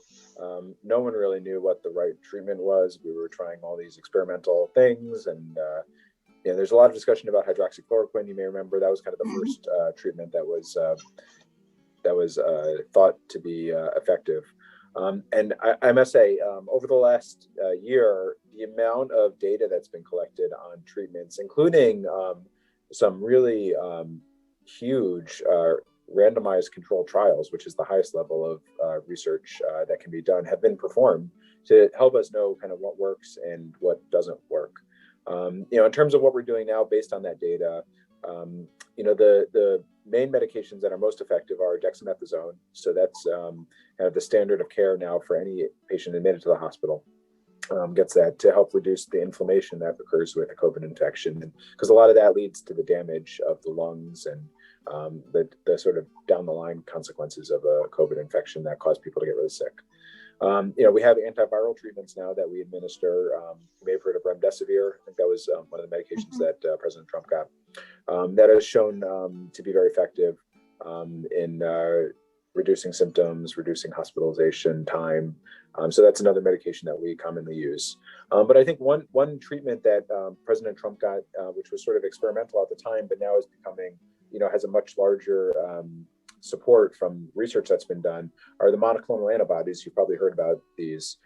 no one really knew what the right treatment was. We were trying all these experimental things, and there's a lot of discussion about hydroxychloroquine. You may remember that was kind of the first treatment that was thought to be effective. And I must say, over the last year, the amount of data that's been collected on treatments, including some really huge randomized controlled trials, which is the highest level of research that can be done, have been performed to help us know kind of what works and what doesn't work. In terms of what we're doing now based on that data, the main medications that are most effective are dexamethasone. So that's kind of the standard of care now for any patient admitted to the hospital. Gets that to help reduce the inflammation that occurs with a COVID infection, because a lot of that leads to the damage of the lungs and the sort of down the line consequences of a COVID infection that cause people to get really sick. We have antiviral treatments now that we administer. You may have heard of remdesivir. I think that was one of the medications that President Trump got. That has shown to be very effective in reducing symptoms, reducing hospitalization time. So that's another medication that we commonly use. But I think one treatment that President Trump got, which was sort of experimental at the time, but now is becoming, has a much larger support from research that's been done, are the monoclonal antibodies. You've probably heard about these.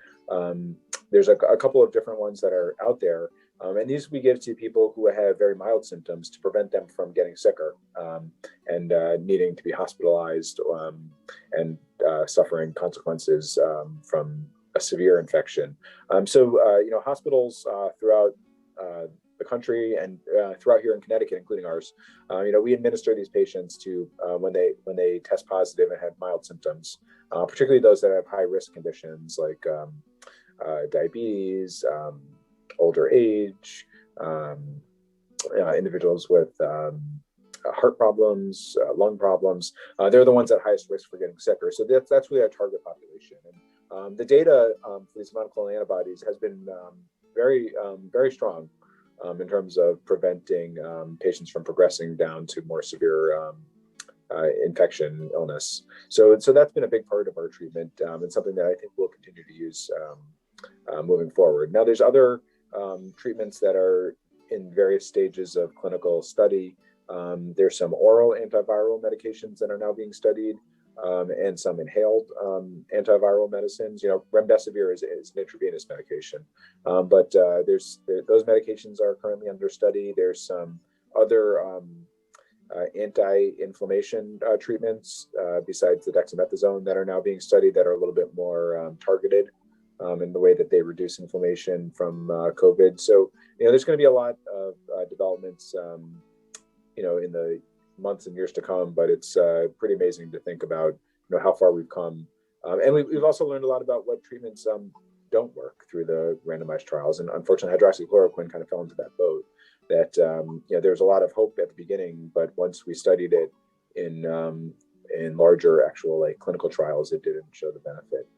There's a couple of different ones that are out there. And these we give to people who have very mild symptoms to prevent them from getting sicker and needing to be hospitalized and suffering consequences from a severe infection. So hospitals throughout the country and throughout here in Connecticut, including ours, we administer these patients to when they test positive and have mild symptoms, particularly those that have high risk conditions like diabetes, older age, individuals with heart problems, lung problems. They're the ones at highest risk for getting sicker. So that's really our target population. And the data for these monoclonal antibodies has been very strong in terms of preventing patients from progressing down to more severe infection, illness. So that's been a big part of our treatment and something that I think we'll continue to use moving forward. Now, there's other treatments that are in various stages of clinical study. There's some oral antiviral medications that are now being studied, and some inhaled antiviral medicines. Remdesivir is an intravenous medication, but those medications are currently under study. There's some other anti-inflammation treatments besides the dexamethasone that are now being studied that are a little bit more targeted in the way that they reduce inflammation from COVID. So, there's going to be a lot of developments, in the months and years to come, but it's pretty amazing to think about, how far we've come. And we've also learned a lot about what treatments don't work through the randomized trials. And unfortunately, hydroxychloroquine kind of fell into that boat that, there's a lot of hope at the beginning, but once we studied it in larger actual clinical trials, it didn't show the benefit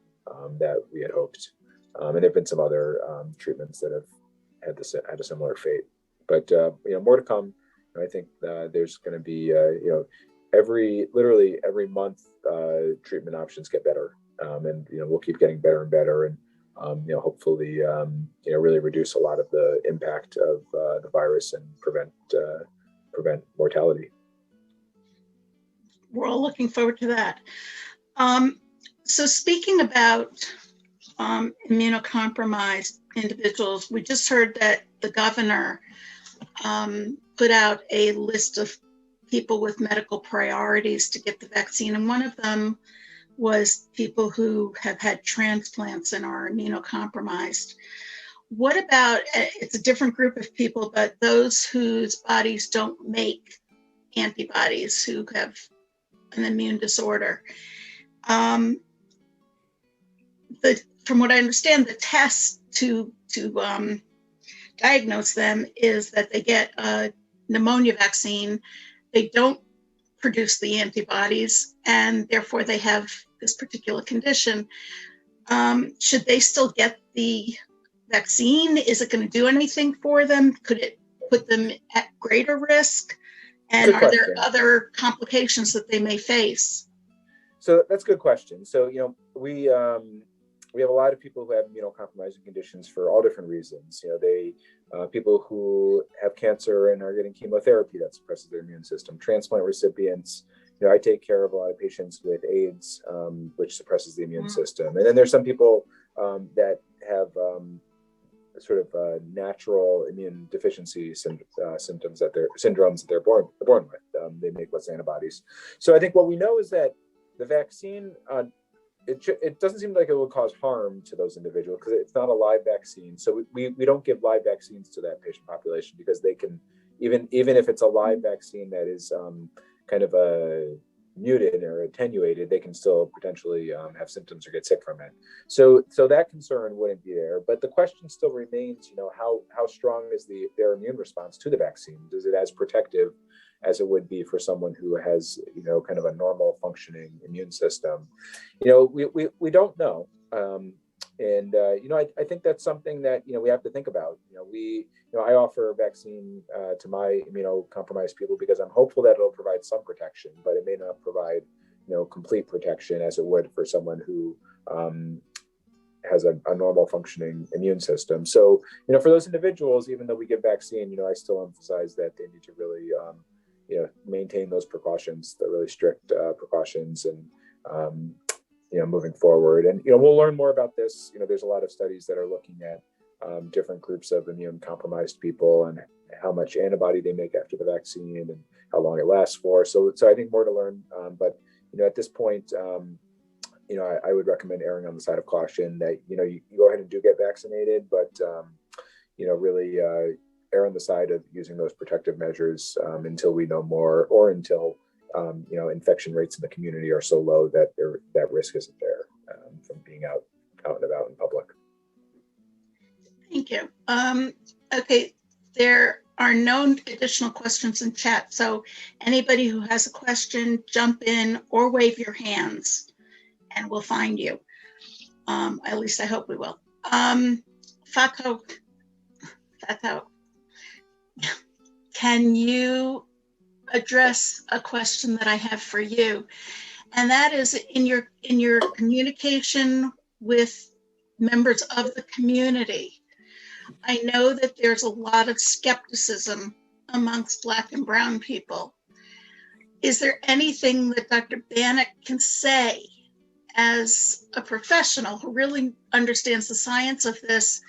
that we had hoped. And there've been some other treatments that have had a similar fate, but, more to come. I think there's going to be, literally every month, treatment options get better, and we'll keep getting better and better, and hopefully, really reduce a lot of the impact of the virus and prevent mortality. We're all looking forward to that. So speaking about immunocompromised individuals, we just heard that the governor put out a list of people with medical priorities to get the vaccine, and one of them was people who have had transplants and are immunocompromised. What about, it's a different group of people, but those whose bodies don't make antibodies, who have an immune disorder? From what I understand, the test to diagnose them is that they get a pneumonia vaccine. They don't produce the antibodies, and therefore they have this particular condition. Should they still get the vaccine? Is it going to do anything for them? Could it put them at greater risk? And are there other complications that they may face? So that's a good question. So, we have a lot of people who have immunocompromising conditions for all different reasons. People who have cancer and are getting chemotherapy that suppresses their immune system, transplant recipients. I take care of a lot of patients with AIDS, which suppresses the immune system. And then there's some people that have sort of natural immune deficiency symptoms syndromes that they're born with. They make less antibodies. So I think what we know is that the vaccine, it doesn't seem like it will cause harm to those individuals because it's not a live vaccine. So we don't give live vaccines to that patient population because they can, even if it's a live vaccine that is kind of muted or attenuated, they can still potentially have symptoms or get sick from it. So that concern wouldn't be there. But the question still remains, how strong is their immune response to the vaccine? Is it as protective as it would be for someone who has, kind of a normal functioning immune system? We don't know. I think that's something that, we have to think about. I offer a vaccine to my immunocompromised people because I'm hopeful that it'll provide some protection, but it may not provide, complete protection as it would for someone who has a normal functioning immune system. So, for those individuals, even though we give vaccine, I still emphasize that they need to really, maintain those precautions, the really strict precautions, and moving forward. And we'll learn more about this. There's a lot of studies that are looking at different groups of immune compromised people and how much antibody they make after the vaccine and how long it lasts for. So I think more to learn. But at this point, I would recommend erring on the side of caution that you go ahead and do get vaccinated, but really err on the side of using those protective measures until we know more, or until infection rates in the community are so low that that risk isn't there from being out and about in public. Thank you. Okay, there are no additional questions in chat. So anybody who has a question, jump in or wave your hands and we'll find you. At least I hope we will. Fatawu, can you address a question that I have for you? And that is, in your communication with members of the community, I know that there's a lot of skepticism amongst Black and Brown people. Is there anything that Dr. Banach can say as a professional who really understands the science of this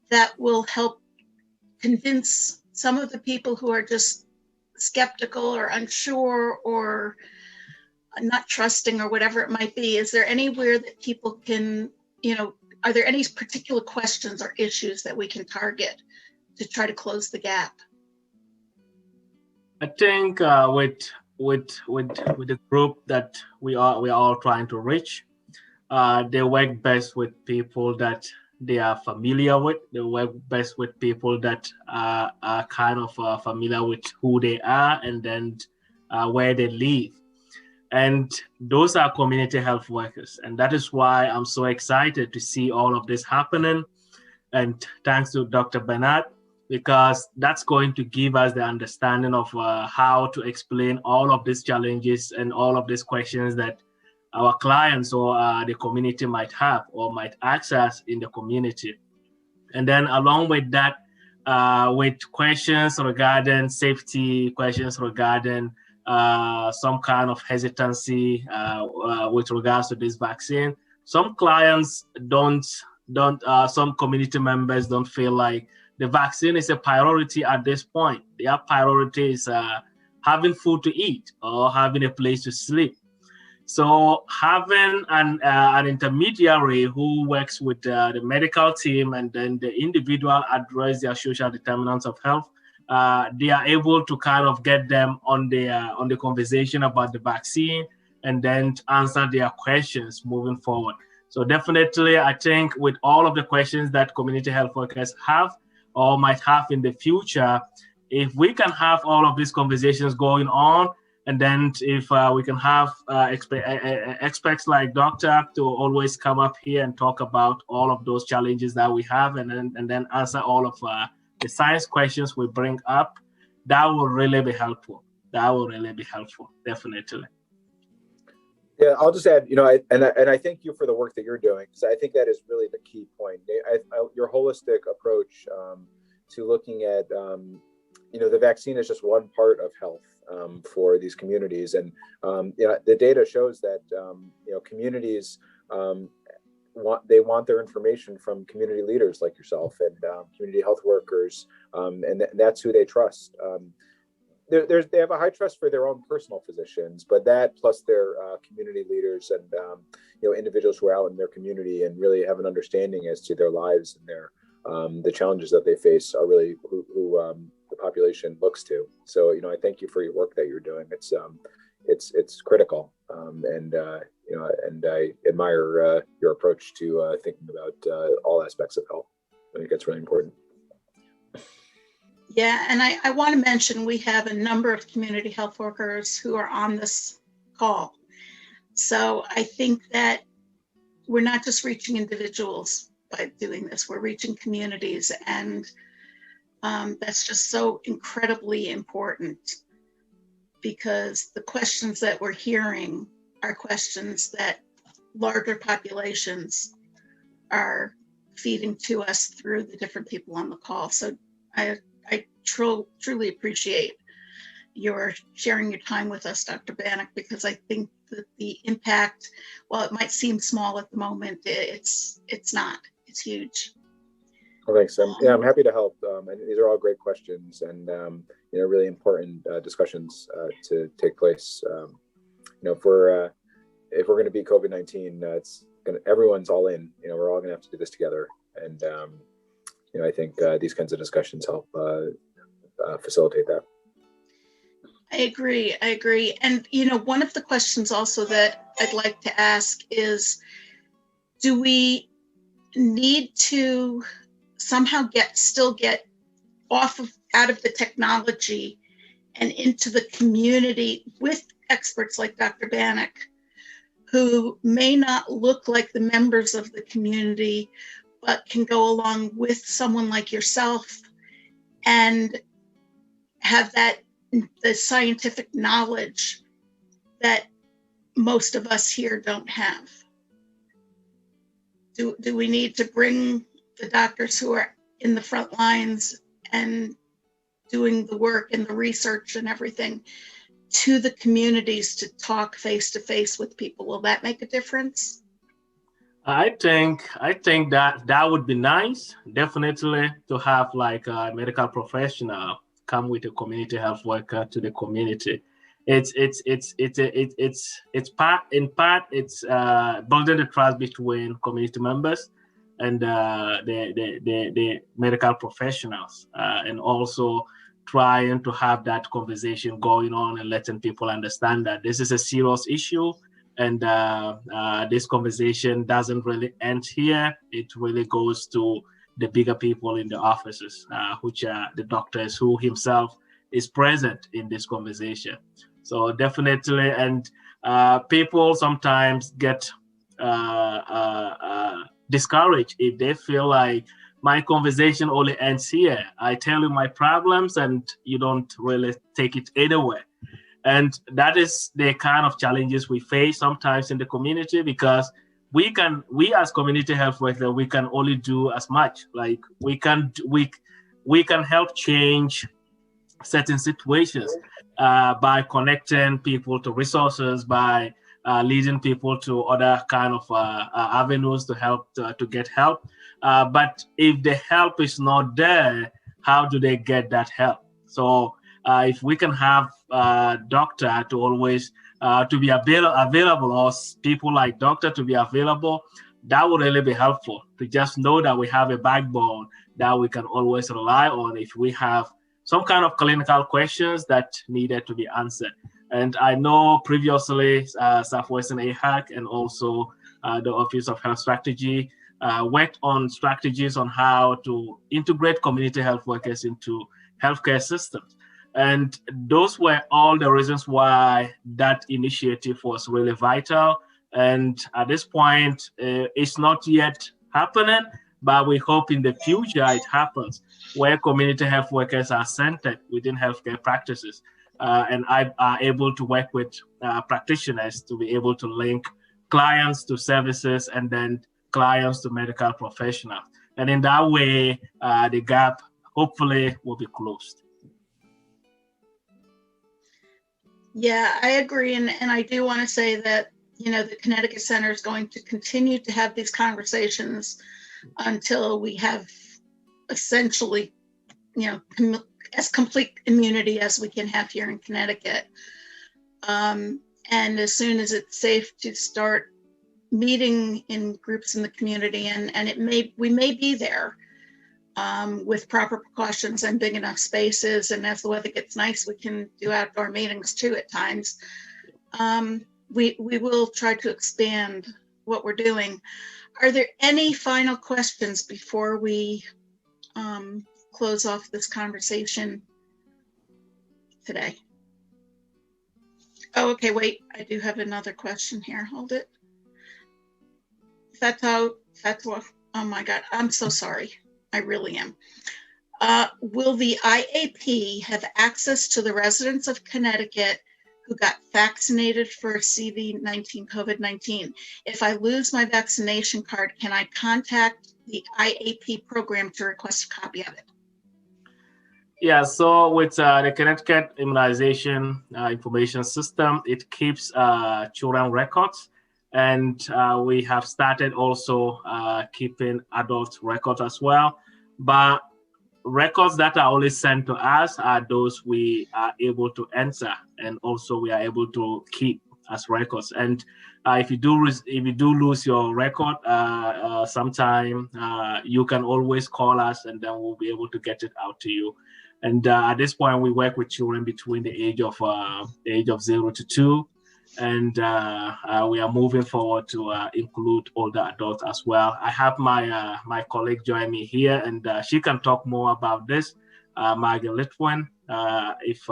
that will help convince some of the people who are just skeptical or unsure or not trusting or whatever it might be, is there anywhere that people can, are there any particular questions or issues that we can target to try to close the gap? I think with the group that we are all trying to reach, they work best with people that they are familiar with. They work best with people that are kind of familiar with who they are and then where they live. And those are community health workers. And that is why I'm so excited to see all of this happening. And thanks to Dr. Banach, because that's going to give us the understanding of how to explain all of these challenges and all of these questions that our clients or the community might have or might ask us in the community. And then along with that, with questions regarding safety, questions regarding some kind of hesitancy with regards to this vaccine. Some clients some community members don't feel like the vaccine is a priority at this point. Their priority is having food to eat or having a place to sleep. So having an intermediary who works with the medical team and then the individual address their social determinants of health, they are able to kind of get them on the conversation about the vaccine and then answer their questions moving forward. So definitely, I think with all of the questions that community health workers have or might have in the future, if we can have all of these conversations going on, and then if we can have experts like Doctor to always come up here and talk about all of those challenges that we have and then answer all of the science questions we bring up, that will really be helpful. That will really be helpful, definitely. Yeah, I'll just add, I thank you for the work that you're doing, because I think that is really the key point. Your holistic approach to looking at, the vaccine is just one part of health for these communities, and the data shows that communities want their information from community leaders like yourself and community health workers, and that's who they trust. They have a high trust for their own personal physicians, but that plus their community leaders and individuals who are out in their community and really have an understanding as to their lives and their the challenges that they face are really who the population looks to. So I thank you for your work that you're doing. It's critical, and I admire your approach to thinking about all aspects of health. I think that's really important. Yeah, and I want to mention we have a number of community health workers who are on this call. So I think that we're not just reaching individuals by doing this, we're reaching communities, and that's just so incredibly important, because the questions that we're hearing are questions that larger populations are feeding to us through the different people on the call. So I truly appreciate your sharing your time with us, Dr. Banach, because I think that the impact, while it might seem small at the moment, it's not. It's huge. Well, thanks. I'm happy to help. And these are all great questions and really important discussions to take place. If we're going to beat COVID-19, everyone's all in. We're all going to have to do this together. And I think these kinds of discussions help facilitate that. I agree. And, one of the questions also that I'd like to ask is, do we need to somehow still get out of the technology and into the community with experts like Dr. Banach, who may not look like the members of the community, but can go along with someone like yourself and have the scientific knowledge that most of us here don't have? Do we need to bring the doctors who are in the front lines and doing the work and the research and everything to the communities to talk face to face with people? Will that make a difference? I think that would be nice, definitely, to have like a medical professional come with a community health worker to the community. It's building the trust between community members and the medical professionals, and also trying to have that conversation going on and letting people understand that this is a serious issue, and this conversation doesn't really end here. It really goes to the bigger people in the offices, which are the doctors who himself is present in this conversation. So definitely, and people sometimes get discouraged if they feel like my conversation only ends here. I tell you my problems and you don't really take it anywhere. And that is the kind of challenges we face sometimes in the community, because we as community health workers, we can only do as much. Like we can help change certain situations by connecting people to resources, by leading people to other kind of avenues to help to get help. But if the help is not there, how do they get that help? So if we can have doctor to always to be available, or people like doctor to be available, that would really be helpful, to just know that we have a backbone that we can always rely on if we have some kind of clinical questions that needed to be answered. And I know previously SWCT AHEC and also the Office of Health Strategy worked on strategies on how to integrate community health workers into healthcare systems. And those were all the reasons why that initiative was really vital. And at this point, it's not yet happening, but we hope in the future it happens, where community health workers are centered within healthcare practices and are able to work with practitioners to be able to link clients to services and then clients to medical professionals. And in that way, the gap hopefully will be closed. Yeah, I agree. And I do want to say that, you know, the Connecticut Center is going to continue to have these conversations until we have essentially, you know, as complete immunity as we can have here in Connecticut. And as soon as it's safe to start meeting in groups in the community, and we may be there with proper precautions and big enough spaces. And as the weather gets nice, we can do outdoor meetings too at times. We will try to expand what we're doing. Are there any final questions before we close off this conversation today? Oh, okay, wait, I do have another question here. Hold it. Fatawu, oh my God, I'm so sorry. I really am. Will the IAP have access to the residents of Connecticut who got vaccinated for CV-19, COVID-19? If I lose my vaccination card, can I contact the IAP program to request a copy of it? Yeah, so with the Connecticut Immunization Information System, it keeps children records. And we have started also keeping adult records as well. But records that are only sent to us are those we are able to enter, and also we are able to keep as records. And if you do lose your record sometime, you can always call us, and then we'll be able to get it out to you. And at this point, we work with children between the age of 0 to 2. And we are moving forward to include older adults as well. I have my my colleague join me here, and she can talk more about this. Margaret Litwin, if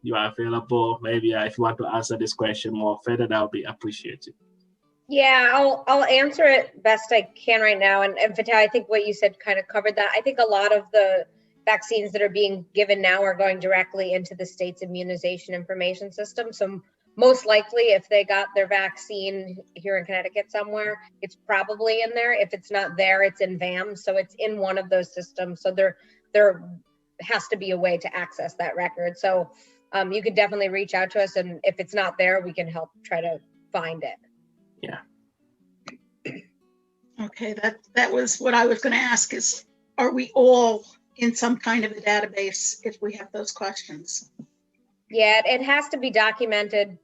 you are available, maybe if you want to answer this question more further, that would be appreciated. Yeah, I'll answer it best I can right now. And Fatawu, I think what you said kind of covered that. I think a lot of the vaccines that are being given now are going directly into the state's immunization information system. So most likely, if they got their vaccine here in Connecticut somewhere, it's probably in there. If it's not there, it's in VAM. So it's in one of those systems. So there has to be a way to access that record. So you could definitely reach out to us. And if it's not there, we can help try to find it. Yeah. Okay, that was what I was going to ask is, are we all in some kind of a database if we have those questions. Yeah, it has to be documented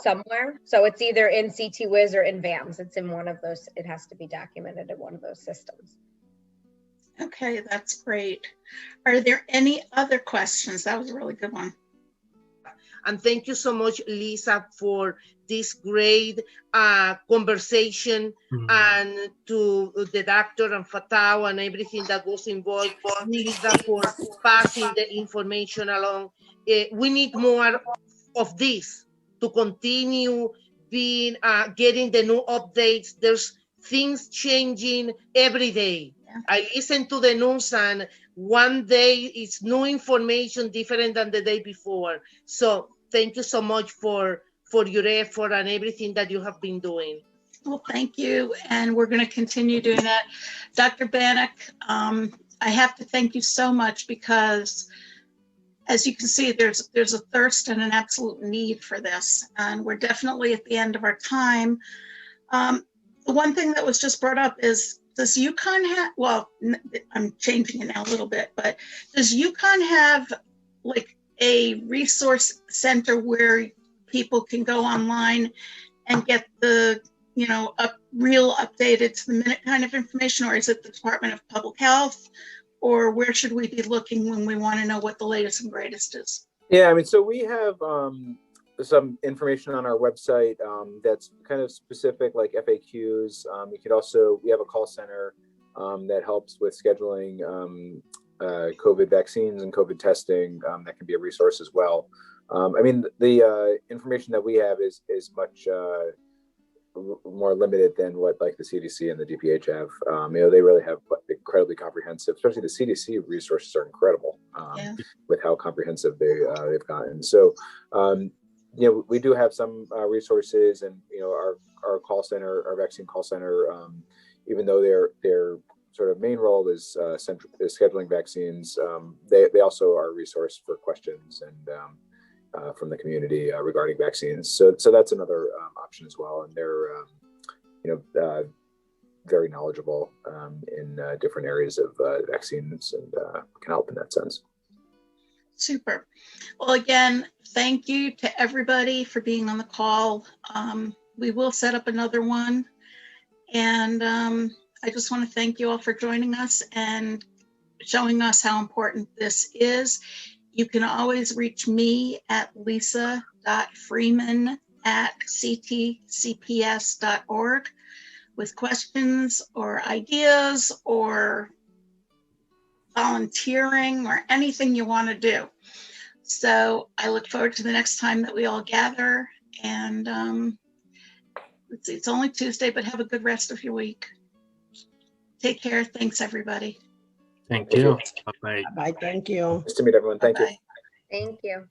somewhere. So it's either in CTWiz or in VAMS. It's in one of those. It has to be documented in one of those systems. Okay, that's great. Are there any other questions? That was a really good one. And thank you so much, Lisa, for this great conversation, and to the doctor and Fatawu and everything that was involved, Lisa, for passing the information along. We need more of this to continue being, getting the new updates. There's things changing every day. Yeah. I listen to the news, and one day it's new information different than the day before. So thank you so much for your effort and everything that you have been doing. Well, thank you. And we're going to continue doing that. Dr. Banach, I have to thank you so much, because as you can see, there's a thirst and an absolute need for this. And we're definitely at the end of our time. The one thing that was just brought up is, does UConn have, well, I'm changing it now a little bit, but does UConn have like a resource center where people can go online and get the, you know, real updated to the minute kind of information, or is it the Department of Public Health, or where should we be looking when we want to know what the latest and greatest is? Yeah, I mean, so we have some information on our website that's kind of specific, like FAQs. We have a call center that helps with scheduling COVID vaccines and COVID testing. That can be a resource as well. I mean, the information that we have is much more limited than what like the CDC and the DPH have. You know, they really have incredibly comprehensive, especially the CDC resources are incredible with how comprehensive they've gotten. So, you know, we do have some resources, and you know, our call center, our vaccine call center, even though their sort of main role is scheduling vaccines, they also are a resource for questions and from the community regarding vaccines. So that's another option as well, and they're you know, very knowledgeable in different areas of vaccines, and can help in that sense. Super. Well, again, thank you to everybody for being on the call. We will set up another one, and I just want to thank you all for joining us and showing us how important this is. You can always reach me at lisa.freeman@ctcps.org with questions or ideas or volunteering or anything you want to do. So I look forward to the next time that we all gather. And let's see, it's only Tuesday, but have a good rest of your week. Take care. Thanks, everybody. Thank you. Bye-bye. Bye. Thank you. Nice to meet everyone. Thank you. Bye-bye. Thank you.